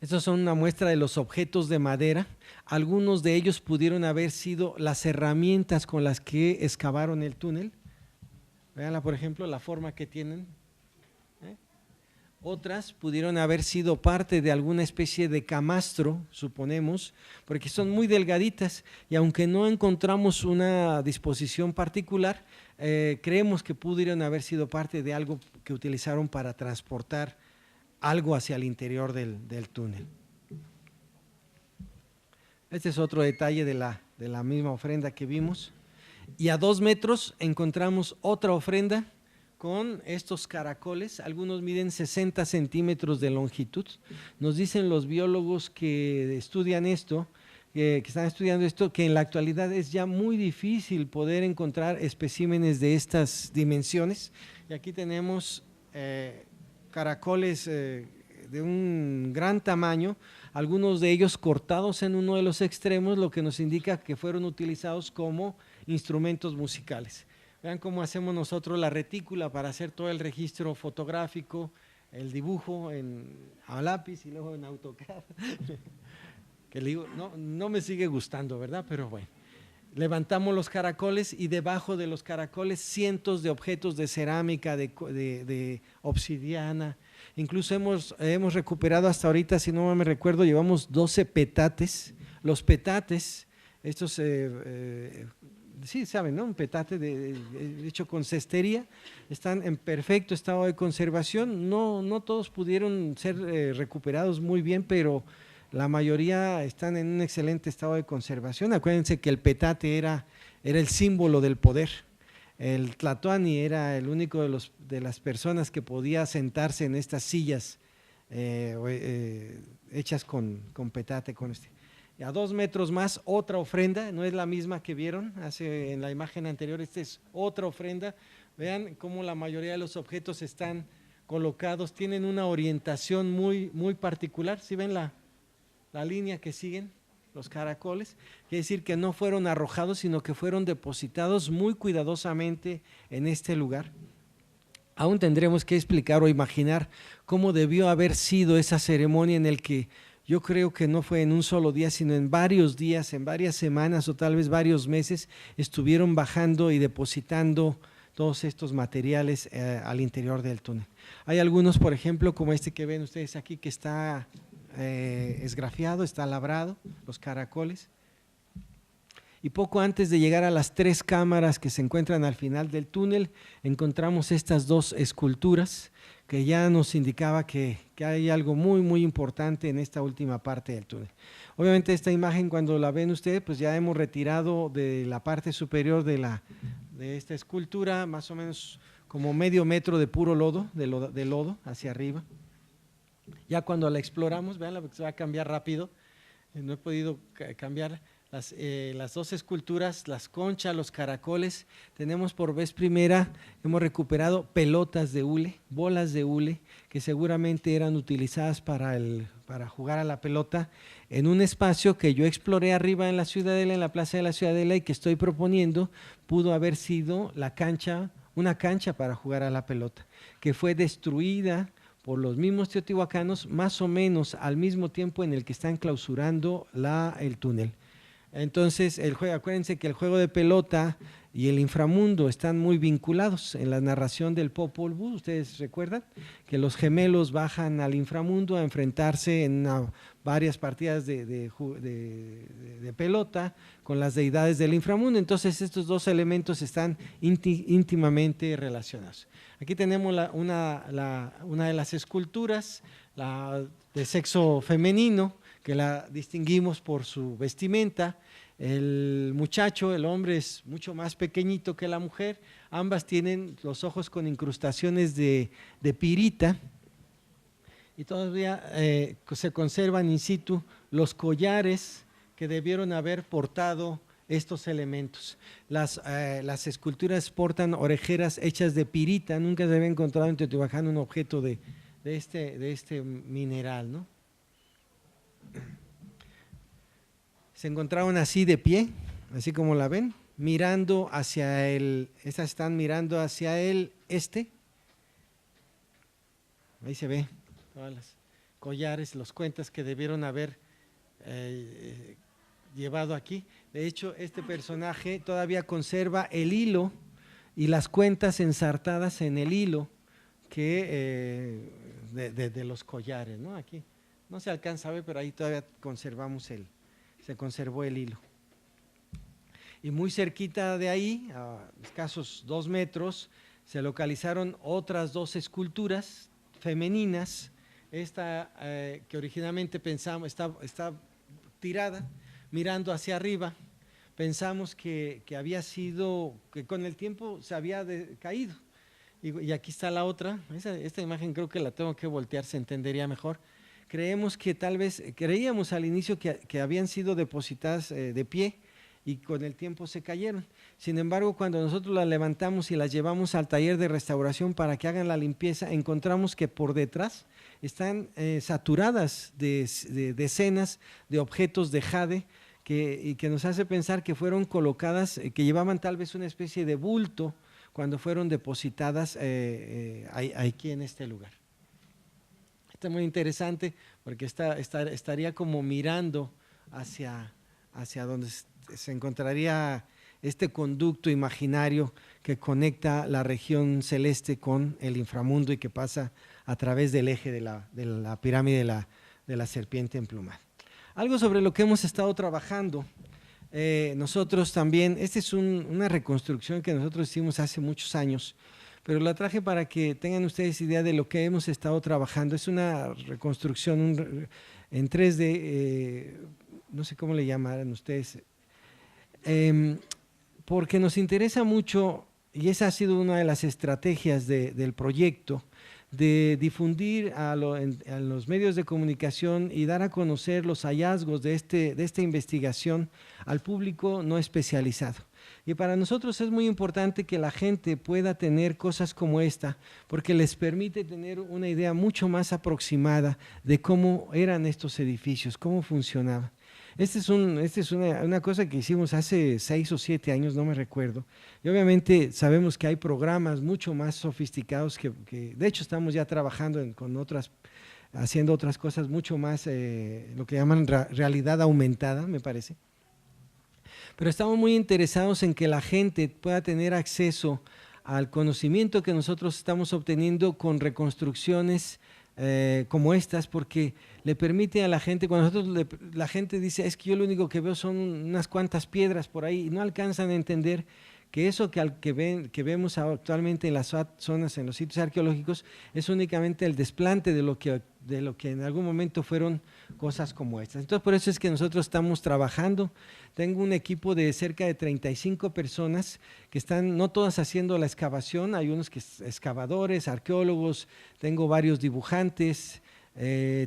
Estos son una muestra de los objetos de madera. Algunos de ellos pudieron haber sido las herramientas con las que excavaron el túnel. Veanla, por ejemplo, la forma que tienen. Otras pudieron haber sido parte de alguna especie de camastro, suponemos, porque son muy delgaditas y aunque no encontramos una disposición particular, creemos que pudieron haber sido parte de algo que utilizaron para transportar algo hacia el interior del túnel. Este es otro detalle de la misma ofrenda que vimos. Y a 2 metros encontramos otra ofrenda con estos caracoles, algunos miden 60 centímetros de longitud. Nos dicen los biólogos que estudian esto, que están estudiando esto, que en la actualidad es ya muy difícil poder encontrar especímenes de estas dimensiones. Y aquí tenemos caracoles de un gran tamaño, algunos de ellos cortados en uno de los extremos, lo que nos indica que fueron utilizados como instrumentos musicales. Vean cómo hacemos nosotros la retícula para hacer todo el registro fotográfico, el dibujo a lápiz y luego en AutoCAD. Que le digo, no me sigue gustando, ¿verdad? Pero bueno, levantamos los caracoles y debajo de los caracoles cientos de objetos de cerámica, de obsidiana. Incluso hemos recuperado hasta ahorita, si no me recuerdo, llevamos 12 petates. Los petates, estos… sí, saben, ¿no? Un petate hecho con cestería, están en perfecto estado de conservación. No todos pudieron ser recuperados muy bien, pero la mayoría están en un excelente estado de conservación. Acuérdense que el petate era el símbolo del poder. El tlatoani era el único de las personas que podía sentarse en estas sillas hechas con petate, con Y a 2 metros más, otra ofrenda, no es la misma que vieron en la imagen anterior, esta es otra ofrenda. Vean cómo la mayoría de los objetos están colocados, tienen una orientación muy particular. ¿Sí ven la línea que siguen los caracoles? Quiere decir que no fueron arrojados, sino que fueron depositados muy cuidadosamente en este lugar. Aún tendremos que explicar o imaginar cómo debió haber sido esa ceremonia en el que yo creo que no fue en un solo día, sino en varios días, en varias semanas o tal vez varios meses, estuvieron bajando y depositando todos estos materiales al interior del túnel. Hay algunos, por ejemplo, como este que ven ustedes aquí, que está esgrafiado, está labrado, los caracoles. Y poco antes de llegar a las 3 cámaras que se encuentran al final del túnel, encontramos estas 2 esculturas que ya nos indicaba que hay algo muy importante en esta última parte del túnel. Obviamente esta imagen, cuando la ven ustedes, pues ya hemos retirado de la parte superior de esta escultura más o menos como medio metro de puro lodo, de lodo hacia arriba. Ya cuando la exploramos, vean, se va a cambiar rápido, no he podido cambiar las 2 esculturas, las conchas, los caracoles. Tenemos por vez primera, hemos recuperado pelotas de hule, bolas de hule, que seguramente eran utilizadas para jugar a la pelota, en un espacio que yo exploré arriba en la Ciudadela, en la Plaza de la Ciudadela, y que estoy proponiendo pudo haber sido una cancha para jugar a la pelota, que fue destruida por los mismos teotihuacanos más o menos al mismo tiempo en el que están clausurando el túnel. Entonces, acuérdense que el juego de pelota y el inframundo están muy vinculados. En la narración del Popol Vuh, ustedes recuerdan que los gemelos bajan al inframundo a enfrentarse en varias partidas de pelota con las deidades del inframundo. Entonces, estos dos elementos están íntimamente relacionados. Aquí tenemos una de las esculturas, la de sexo femenino, que la distinguimos por su vestimenta. El muchacho, el hombre, es mucho más pequeñito que la mujer. Ambas tienen los ojos con incrustaciones de pirita y todavía se conservan in situ los collares que debieron haber portado estos elementos. Las esculturas portan orejeras hechas de pirita. Nunca se había encontrado en Teotihuacán un objeto de este mineral, ¿no? Se encontraron así de pie, así como la ven, mirando hacia estas están mirando hacia el este. Ahí se ve todas las collares, los cuentas que debieron haber llevado aquí. De hecho, este personaje todavía conserva el hilo y las cuentas ensartadas en el hilo que de los collares, ¿no? Aquí no se alcanza a ver, pero ahí todavía se conservó el hilo. Y muy cerquita de ahí, a escasos 2 metros, se localizaron otras 2 esculturas femeninas. Esta que originalmente pensamos está tirada, mirando hacia arriba. Pensamos que había sido, que con el tiempo se había caído. Y aquí está la otra. Esta imagen creo que la tengo que voltear, se entendería mejor. Creíamos al inicio que habían sido depositadas de pie y con el tiempo se cayeron. Sin embargo, cuando nosotros las levantamos y las llevamos al taller de restauración para que hagan la limpieza, encontramos que por detrás están saturadas de decenas de objetos de jade y que nos hace pensar que fueron colocadas, que llevaban tal vez una especie de bulto cuando fueron depositadas aquí en este lugar. Está muy interesante porque estaría como mirando hacia donde se encontraría este conducto imaginario que conecta la región celeste con el inframundo y que pasa a través del eje de la pirámide de la serpiente emplumada. Algo sobre lo que hemos estado trabajando nosotros también, esta es una reconstrucción que nosotros hicimos hace muchos años, pero la traje para que tengan ustedes idea de lo que hemos estado trabajando. Es una reconstrucción en 3D, no sé cómo le llamarán ustedes, porque nos interesa mucho, y esa ha sido una de las estrategias del proyecto, de difundir a los medios de comunicación y dar a conocer los hallazgos de esta investigación al público no especializado. Y para nosotros es muy importante que la gente pueda tener cosas como esta, porque les permite tener una idea mucho más aproximada de cómo eran estos edificios, cómo funcionaban. Esta es una cosa que hicimos hace 6 o 7 años, no me recuerdo. Y obviamente sabemos que hay programas mucho más sofisticados que de hecho estamos ya trabajando haciendo otras cosas mucho más, lo que llaman realidad aumentada, me parece. Pero estamos muy interesados en que la gente pueda tener acceso al conocimiento que nosotros estamos obteniendo con reconstrucciones como estas, porque le permite a la gente, cuando la gente dice, es que yo lo único que veo son unas cuantas piedras por ahí, y no alcanzan a entender que eso que vemos actualmente en las zonas, en los sitios arqueológicos, es únicamente el desplante de lo que en algún momento fueron cosas como estas. Entonces, por eso es que nosotros estamos trabajando. Tengo un equipo de cerca de 35 personas que están, no todas haciendo la excavación, hay unos que excavadores, arqueólogos, tengo varios dibujantes.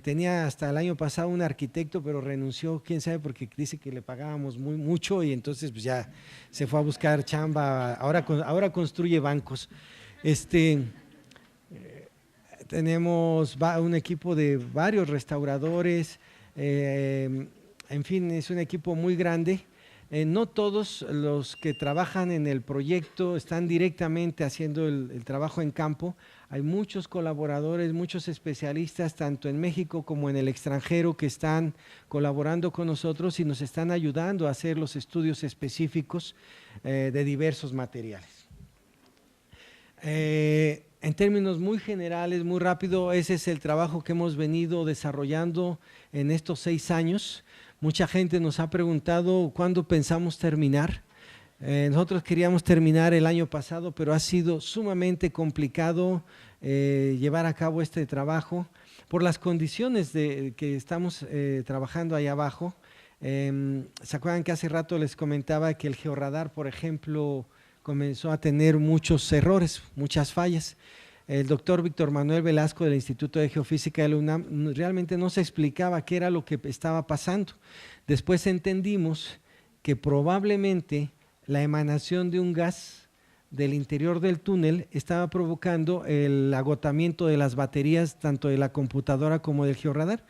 Tenía hasta el año pasado un arquitecto, pero renunció, quién sabe, porque dice que le pagábamos mucho y entonces pues ya se fue a buscar chamba, ahora construye bancos. Tenemos un equipo de varios restauradores, en fin, es un equipo muy grande. No todos los que trabajan en el proyecto están directamente haciendo el trabajo en campo. Hay muchos colaboradores, muchos especialistas, tanto en México como en el extranjero, que están colaborando con nosotros y nos están ayudando a hacer los estudios específicos de diversos materiales. En términos muy generales, muy rápido, ese es el trabajo que hemos venido desarrollando en estos 6 años. Mucha gente nos ha preguntado cuándo pensamos terminar. Nosotros queríamos terminar el año pasado, pero ha sido sumamente complicado llevar a cabo este trabajo por las condiciones que estamos trabajando ahí abajo. ¿Se acuerdan que hace rato les comentaba que el georradar, por ejemplo, comenzó a tener muchos errores, muchas fallas? El doctor Víctor Manuel Velasco del Instituto de Geofísica de la UNAM realmente no se explicaba qué era lo que estaba pasando. Después entendimos que probablemente la emanación de un gas del interior del túnel estaba provocando el agotamiento de las baterías tanto de la computadora como del georradar.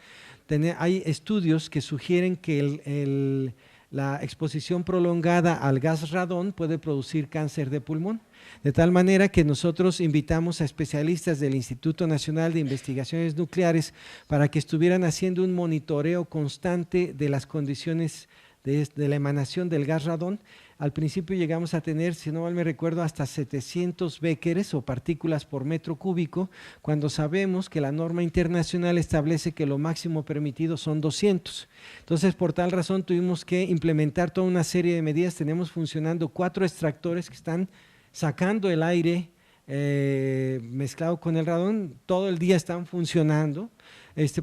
Hay estudios que sugieren que la exposición prolongada al gas radón puede producir cáncer de pulmón. De tal manera que nosotros invitamos a especialistas del Instituto Nacional de Investigaciones Nucleares para que estuvieran haciendo un monitoreo constante de las condiciones de la emanación del gas radón. Al principio llegamos a tener, si no mal me recuerdo, hasta 700 becqueres o partículas por metro cúbico, cuando sabemos que la norma internacional establece que lo máximo permitido son 200. Entonces, por tal razón, tuvimos que implementar toda una serie de medidas. Tenemos funcionando 4 extractores que están sacando el aire mezclado con el radón, todo el día están funcionando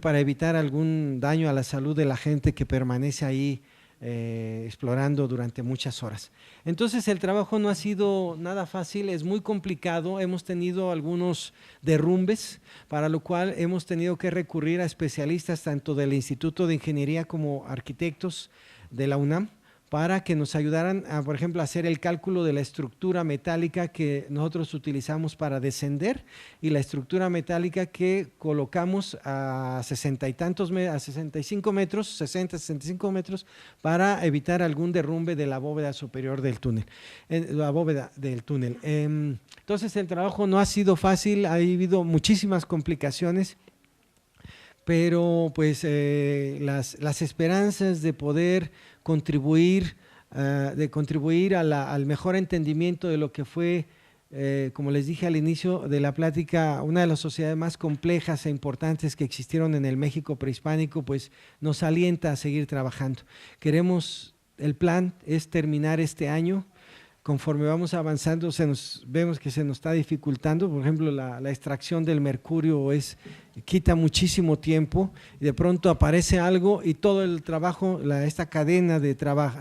para evitar algún daño a la salud de la gente que permanece ahí explorando durante muchas horas. Entonces el trabajo no ha sido nada fácil, es muy complicado, hemos tenido algunos derrumbes, para lo cual hemos tenido que recurrir a especialistas tanto del Instituto de Ingeniería como arquitectos de la UNAM, para que nos ayudaran, por ejemplo, a hacer el cálculo de la estructura metálica que nosotros utilizamos para descender y la estructura metálica que colocamos a 65 metros, 65 metros, para evitar algún derrumbe de la bóveda superior del túnel, Entonces el trabajo no ha sido fácil, ha habido muchísimas complicaciones, pero pues las esperanzas de poder contribuir al mejor entendimiento de lo que fue, como les dije al inicio de la plática, una de las sociedades más complejas e importantes que existieron en el México prehispánico, pues nos alienta a seguir trabajando. El plan es terminar este año. Conforme vamos avanzando, vemos que se nos está dificultando. Por ejemplo, la extracción del mercurio quita muchísimo tiempo y de pronto aparece algo y todo el trabajo, esta cadena de trabajo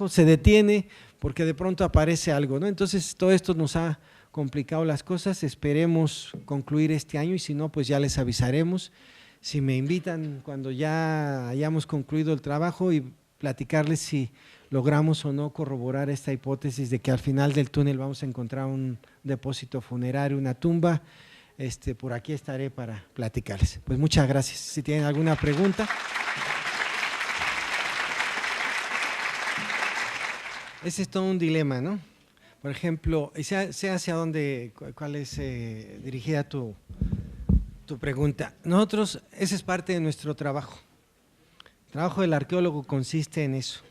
se detiene porque de pronto aparece algo, ¿no? Entonces todo esto nos ha complicado las cosas. Esperemos concluir este año y si no, pues ya les avisaremos. Si me invitan cuando ya hayamos concluido el trabajo y platicarles si logramos o no corroborar esta hipótesis de que al final del túnel vamos a encontrar un depósito funerario, una tumba. Por aquí estaré para platicarles. Pues muchas gracias. Si tienen alguna pregunta. Ese es todo un dilema, ¿no? Por ejemplo, sé hacia dónde, cuál es dirigida tu pregunta. Nosotros, esa es parte de nuestro trabajo. El trabajo del arqueólogo consiste en eso.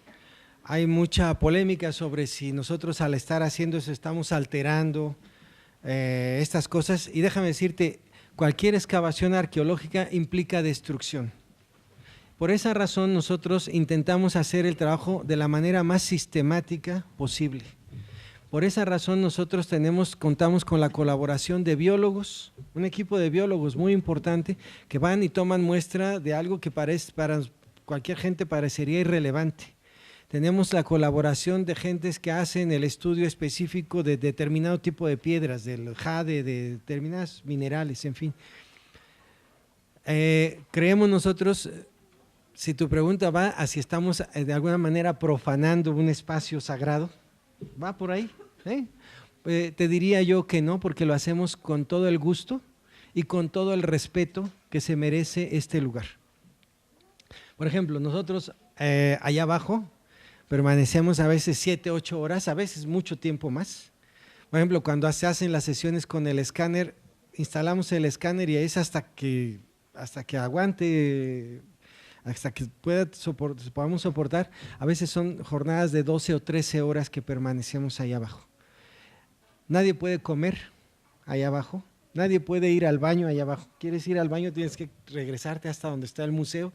Hay mucha polémica sobre si nosotros al estar haciendo eso estamos alterando estas cosas, y déjame decirte, cualquier excavación arqueológica implica destrucción. Por esa razón nosotros intentamos hacer el trabajo de la manera más sistemática posible. Por esa razón nosotros contamos con la colaboración de biólogos, un equipo de biólogos muy importante que van y toman muestra de algo que para cualquier gente parecería irrelevante. Tenemos la colaboración de gentes que hacen el estudio específico de determinado tipo de piedras, del jade, de determinados minerales, en fin. Creemos nosotros, si tu pregunta va a si estamos de alguna manera profanando un espacio sagrado, va por ahí, te diría yo que no, porque lo hacemos con todo el gusto y con todo el respeto que se merece este lugar. Por ejemplo, nosotros allá abajo permanecemos a veces 7, 8 horas, a veces mucho tiempo más. Por ejemplo, cuando se hacen las sesiones con el escáner, instalamos el escáner y es hasta que aguante, hasta que podamos soportar. A veces son jornadas de 12 o 13 horas que permanecemos ahí abajo. Nadie puede comer allá abajo, nadie puede ir al baño allá abajo. ¿Quieres ir al baño? Tienes que regresarte hasta donde está el museo.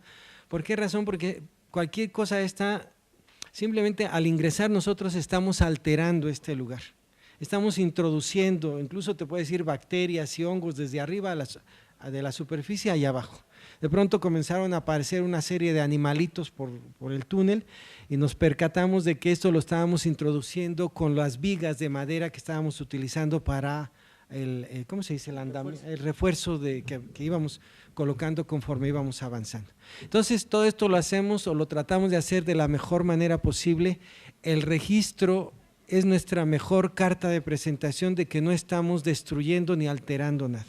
¿Por qué razón? Porque cualquier cosa está, simplemente al ingresar nosotros estamos alterando este lugar. Estamos introduciendo, incluso te puedo decir, bacterias y hongos desde arriba de la superficie allá abajo. De pronto comenzaron a aparecer una serie de animalitos por el túnel y nos percatamos de que esto lo estábamos introduciendo con las vigas de madera que estábamos utilizando para ¿cómo se dice? El refuerzo que íbamos colocando conforme íbamos avanzando. Entonces, todo esto lo hacemos o lo tratamos de hacer de la mejor manera posible. El registro es nuestra mejor carta de presentación de que no estamos destruyendo ni alterando nada.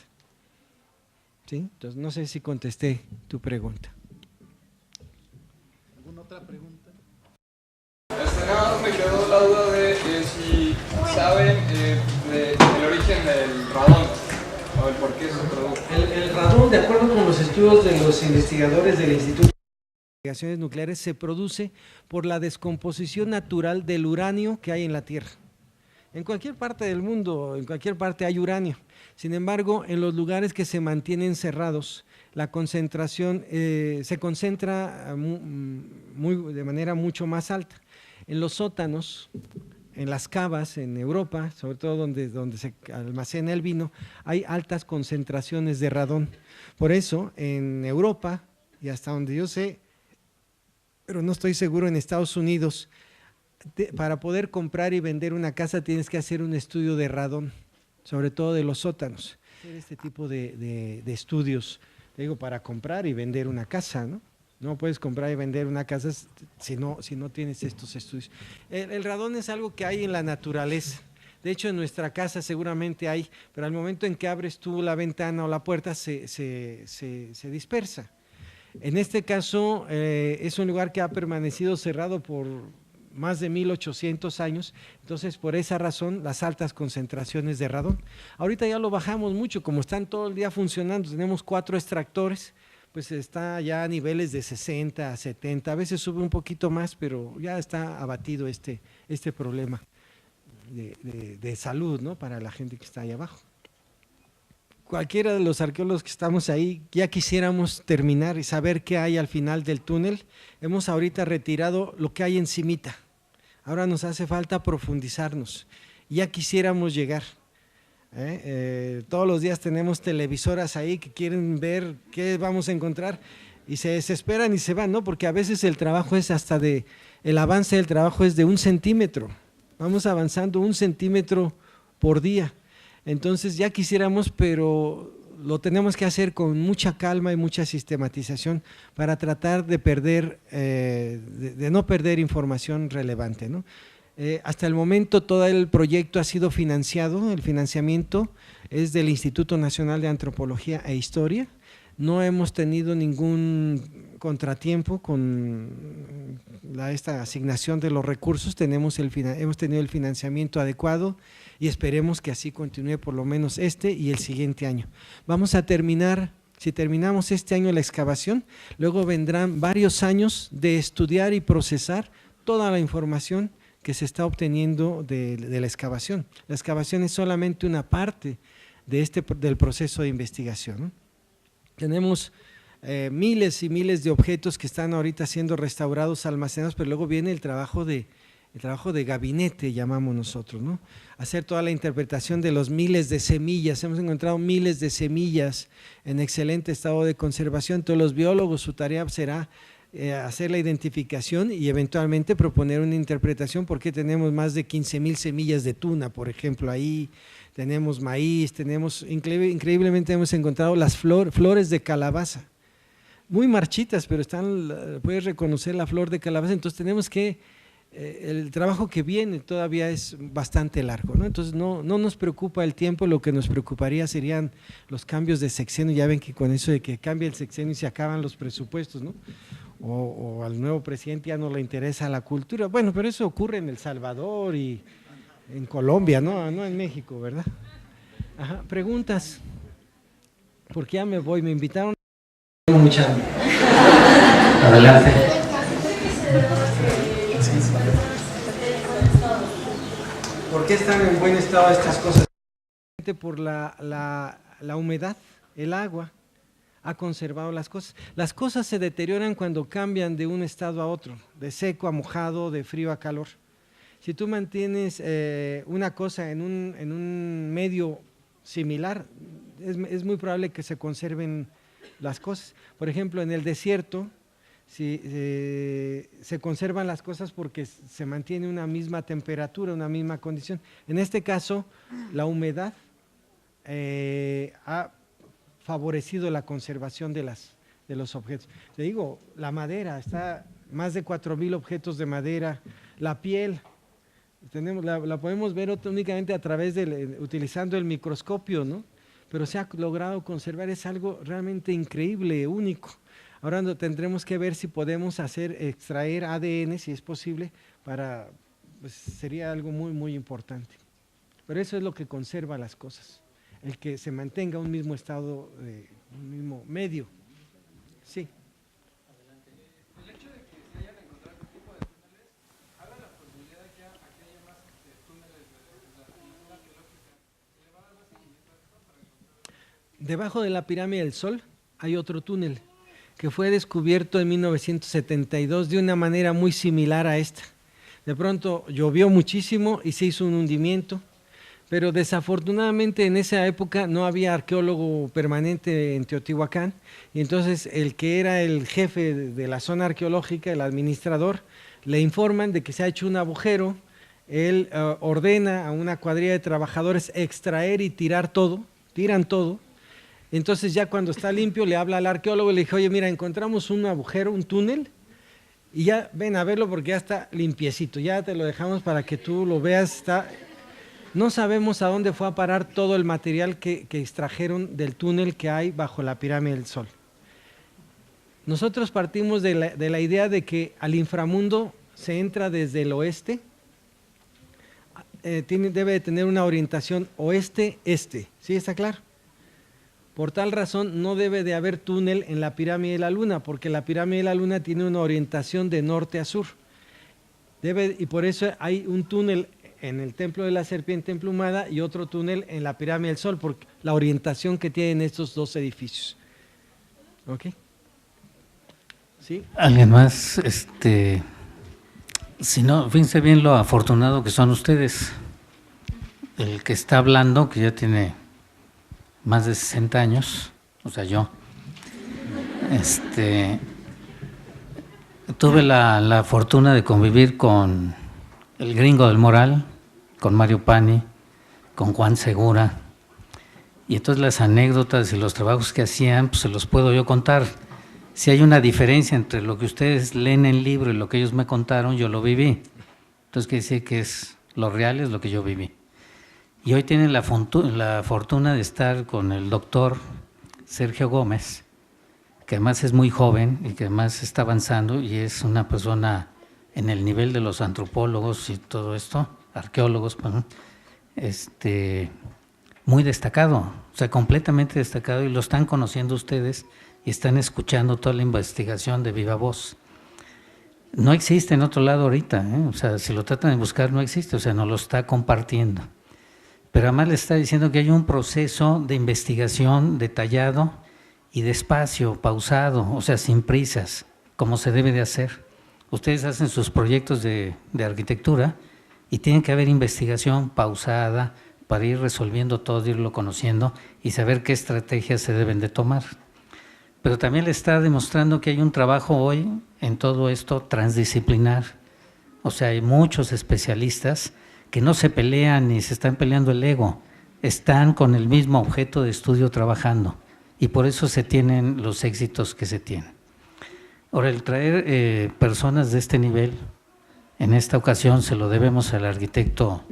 ¿Sí? Entonces, no sé si contesté tu pregunta. ¿Alguna otra pregunta? Nada más me quedó la duda de si saben del origen del radón o el por qué se produce. El radón, de acuerdo con los estudios de los investigadores del Instituto de Investigaciones Nucleares, se produce por la descomposición natural del uranio que hay en la Tierra. En cualquier parte del mundo, en cualquier parte hay uranio. Sin embargo, en los lugares que se mantienen cerrados, la concentración se concentra de manera mucho más alta. En los sótanos, en las cavas, en Europa, sobre todo donde se almacena el vino, hay altas concentraciones de radón. Por eso, en Europa, y hasta donde yo sé, pero no estoy seguro, en Estados Unidos, para poder comprar y vender una casa tienes que hacer un estudio de radón, sobre todo de los sótanos. Este tipo de estudios, te digo, para comprar y vender una casa, ¿no? No puedes comprar y vender una casa si no tienes estos estudios. El radón es algo que hay en la naturaleza. De hecho, en nuestra casa seguramente hay, pero al momento en que abres tú la ventana o la puerta se dispersa. En este caso, es un lugar que ha permanecido cerrado por más de 1800 años, entonces por esa razón las altas concentraciones de radón. Ahorita ya lo bajamos mucho, como están todo el día funcionando, tenemos 4 extractores, pues está ya a niveles de 60, 70, a veces sube un poquito más, pero ya está abatido este problema de salud, ¿no?, para la gente que está ahí abajo. Cualquiera de los arqueólogos que estamos ahí, ya quisiéramos terminar y saber qué hay al final del túnel. Hemos ahorita retirado lo que hay encimita, ahora nos hace falta profundizarnos, ya quisiéramos llegar. Todos los días tenemos televisoras ahí que quieren ver qué vamos a encontrar y se desesperan y se van, ¿no? Porque a veces el trabajo es el avance del trabajo es de 1 centímetro, vamos avanzando 1 centímetro por día, entonces ya quisiéramos, pero lo tenemos que hacer con mucha calma y mucha sistematización para tratar de no perder información relevante, ¿no? Hasta el momento todo el proyecto ha sido financiado, el financiamiento es del Instituto Nacional de Antropología e Historia, no hemos tenido ningún contratiempo con esta asignación de los recursos, hemos tenido el financiamiento adecuado y esperemos que así continúe por lo menos este y el siguiente año. Vamos a terminar, si terminamos este año la excavación, luego vendrán varios años de estudiar y procesar toda la información que se está obteniendo de la excavación. La excavación es solamente una parte del proceso de investigación, ¿no? Tenemos miles y miles de objetos que están ahorita siendo restaurados, almacenados, pero luego viene el trabajo de gabinete, llamamos nosotros, ¿no? Hacer toda la interpretación de los miles de semillas, hemos encontrado miles de semillas en excelente estado de conservación, todos los biólogos, su tarea será hacer la identificación y eventualmente proponer una interpretación, porque tenemos más de 15,000 semillas de tuna, por ejemplo, ahí tenemos maíz, increíblemente hemos encontrado las flores de calabaza, muy marchitas, pero puedes reconocer la flor de calabaza, entonces tenemos que, el trabajo que viene todavía es bastante largo, ¿no? Entonces no nos preocupa el tiempo, lo que nos preocuparía serían los cambios de sexenio, ya ven que con eso de que cambia el sexenio y se acaban los presupuestos, ¿no? o al nuevo presidente ya no le interesa la cultura. Bueno, pero eso ocurre en El Salvador y en Colombia, no en México, ¿verdad? Ajá, preguntas, porque ya me voy, me invitaron. Tengo mucha hambre. Adelante. ¿Por qué están en buen estado estas cosas? Por la humedad, el agua ha conservado las cosas. Las cosas se deterioran cuando cambian de un estado a otro, de seco a mojado, de frío a calor. Si tú mantienes una cosa en un medio similar, es muy probable que se conserven las cosas. Por ejemplo, en el desierto se conservan las cosas porque se mantiene una misma temperatura, una misma condición. En este caso, la humedad ha favorecido la conservación de los objetos. Te digo, la madera, está más de 4,000 objetos de madera, la piel, la podemos ver únicamente a través utilizando el microscopio, ¿no? Pero se ha logrado conservar, es algo realmente increíble, único. Ahora tendremos que ver si podemos extraer ADN, si es posible, pues sería algo muy, muy importante. Pero eso es lo que conserva las cosas, el que se mantenga un mismo estado, un mismo medio. Sí. El hecho de que se hayan encontrado este tipo de túneles, ¿habla la posibilidad de que haya más túneles de la cultura arqueológica? ¿Le va a dar más seguimiento a esto para encontrar? Debajo de la pirámide del Sol hay otro túnel que fue descubierto en 1972 de una manera muy similar a esta. De pronto llovió muchísimo y se hizo un hundimiento, pero desafortunadamente en esa época no había arqueólogo permanente en Teotihuacán, y entonces el que era el jefe de la zona arqueológica, el administrador, le informan de que se ha hecho un agujero. Él ordena a una cuadrilla de trabajadores extraer y tiran todo. Entonces ya cuando está limpio le habla al arqueólogo y le dice, oye, mira, encontramos un agujero, un túnel, y ya ven a verlo porque ya está limpiecito, ya te lo dejamos para que tú lo veas. No sabemos a dónde fue a parar todo el material que extrajeron del túnel que hay bajo la pirámide del Sol. Nosotros partimos de la idea de que al inframundo se entra desde el oeste, debe de tener una orientación oeste-este, ¿sí está claro? Por tal razón no debe de haber túnel en la pirámide de la Luna, porque la pirámide de la Luna tiene una orientación de norte a sur. Y por eso hay un túnel en el Templo de la Serpiente Emplumada y otro túnel en la pirámide del Sol, por la orientación que tienen estos dos edificios. ¿Ok? ¿Sí? ¿Alguien más? Si no, fíjense bien lo afortunado que son ustedes. El que está hablando, que ya tiene más de 60 años, o sea, yo, tuve la fortuna de convivir con el Gringo del Moral, con Mario Pani, con Juan Segura, y entonces las anécdotas y los trabajos que hacían, pues se los puedo yo contar. Si hay una diferencia entre lo que ustedes leen en el libro y lo que ellos me contaron, yo lo viví. Entonces quiere decir que lo real es lo que yo viví. Y hoy tienen la fortuna de estar con el doctor Sergio Gómez, que además es muy joven y que además está avanzando y es una persona en el nivel de los antropólogos y todo esto, arqueólogos, muy destacado, o sea, completamente destacado, y lo están conociendo ustedes y están escuchando toda la investigación de viva voz. No existe en otro lado ahorita, o sea, si lo tratan de buscar no existe, o sea, nos lo está compartiendo. Pero además le está diciendo que hay un proceso de investigación detallado y despacio, pausado, o sea, sin prisas, como se debe de hacer. Ustedes hacen sus proyectos de arquitectura y tiene que haber investigación pausada para ir resolviendo todo, irlo conociendo y saber qué estrategias se deben de tomar. Pero también le está demostrando que hay un trabajo hoy en todo esto transdisciplinar. O sea, hay muchos especialistas que no se pelean ni se están peleando el ego, están con el mismo objeto de estudio trabajando y por eso se tienen los éxitos que se tienen. Ahora, el traer personas de este nivel, en esta ocasión se lo debemos al arquitecto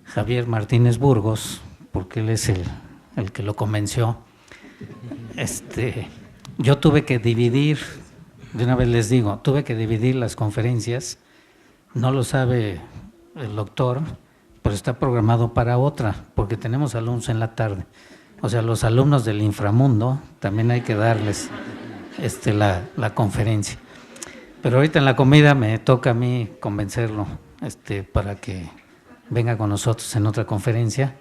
Javier Martínez Burgos, porque él es el que lo convenció. Yo tuve que dividir de una vez les digo, tuve que dividir las conferencias, no lo sabe el doctor, pero está programado para otra, porque tenemos alumnos en la tarde. O sea, los alumnos del inframundo también hay que darles la conferencia. Pero ahorita en la comida me toca a mí convencerlo para que venga con nosotros en otra conferencia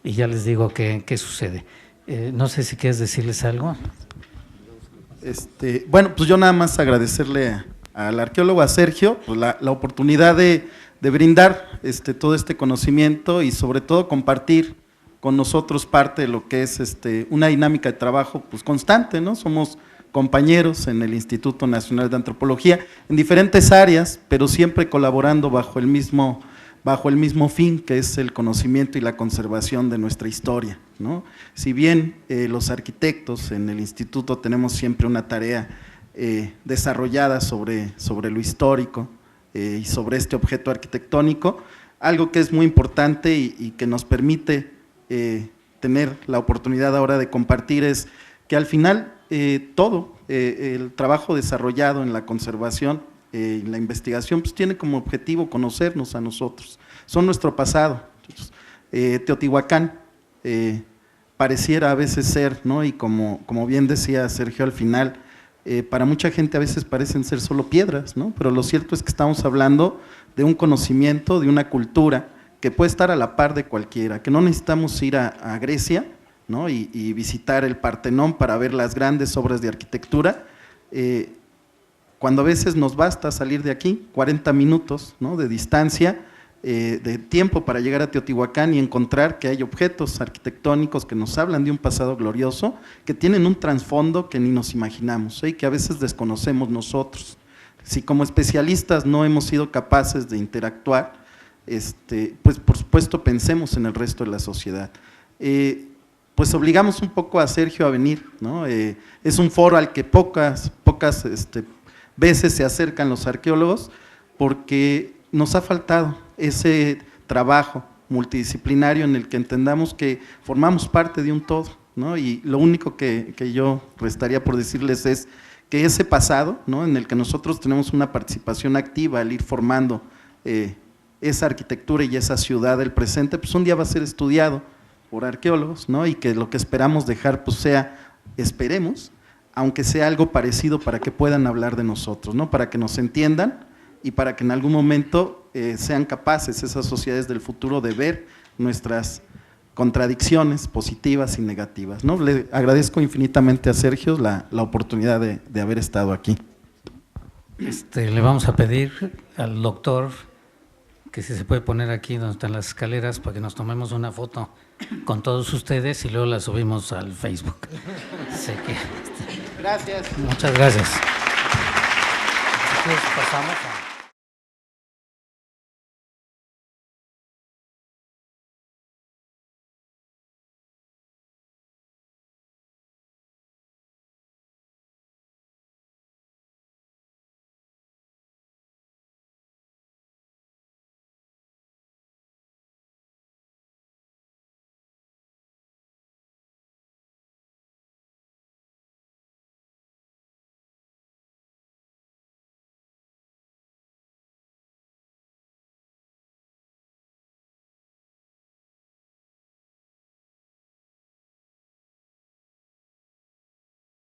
y ya les digo qué sucede. No sé si quieres decirles algo. Bueno, pues yo nada más agradecerle al arqueólogo, a Sergio, pues la oportunidad de brindar todo este conocimiento y sobre todo compartir con nosotros parte de lo que es una dinámica de trabajo pues constante, ¿no? Somos compañeros en el Instituto Nacional de Antropología en diferentes áreas, pero siempre colaborando bajo el mismo fin, que es el conocimiento y la conservación de nuestra historia, ¿no? Si bien los arquitectos en el instituto tenemos siempre una tarea desarrollada sobre lo histórico y sobre este objeto arquitectónico, algo que es muy importante y que nos permite tener la oportunidad ahora de compartir es que al final todo el trabajo desarrollado en la conservación y la investigación pues tiene como objetivo conocernos a nosotros, son nuestro pasado. Teotihuacán pareciera a veces ser, ¿no? Y como bien decía Sergio al final, para mucha gente a veces parecen ser solo piedras, ¿no? Pero lo cierto es que estamos hablando de un conocimiento, de una cultura que puede estar a la par de cualquiera, que no necesitamos ir a Grecia, ¿no? y visitar el Partenón para ver las grandes obras de arquitectura, cuando a veces nos basta salir de aquí, 40 minutos, ¿no? de distancia, de tiempo para llegar a Teotihuacán y encontrar que hay objetos arquitectónicos que nos hablan de un pasado glorioso, que tienen un trasfondo que ni nos imaginamos, y que a veces desconocemos nosotros. Si como especialistas no hemos sido capaces de interactuar, pues por supuesto pensemos en el resto de la sociedad. Pues obligamos un poco a Sergio a venir, ¿no? Es un foro al que pocas veces se acercan los arqueólogos, porque nos ha faltado ese trabajo multidisciplinario en el que entendamos que formamos parte de un todo, ¿no? Y lo único que yo restaría por decirles es que ese pasado, ¿no? en el que nosotros tenemos una participación activa al ir formando esa arquitectura y esa ciudad del presente, pues un día va a ser estudiado por arqueólogos, ¿no? Y que lo que esperamos dejar pues esperemos, aunque sea algo parecido para que puedan hablar de nosotros, ¿no? Para que nos entiendan y para que en algún momento sean capaces esas sociedades del futuro de ver nuestras contradicciones positivas y negativas, ¿no? Le agradezco infinitamente a Sergio la oportunidad de haber estado aquí. Le vamos a pedir al doctor que si se puede poner aquí donde están las escaleras para que nos tomemos una foto con todos ustedes y luego la subimos al Facebook. Sé que, gracias. muchas gracias. Entonces pasamos a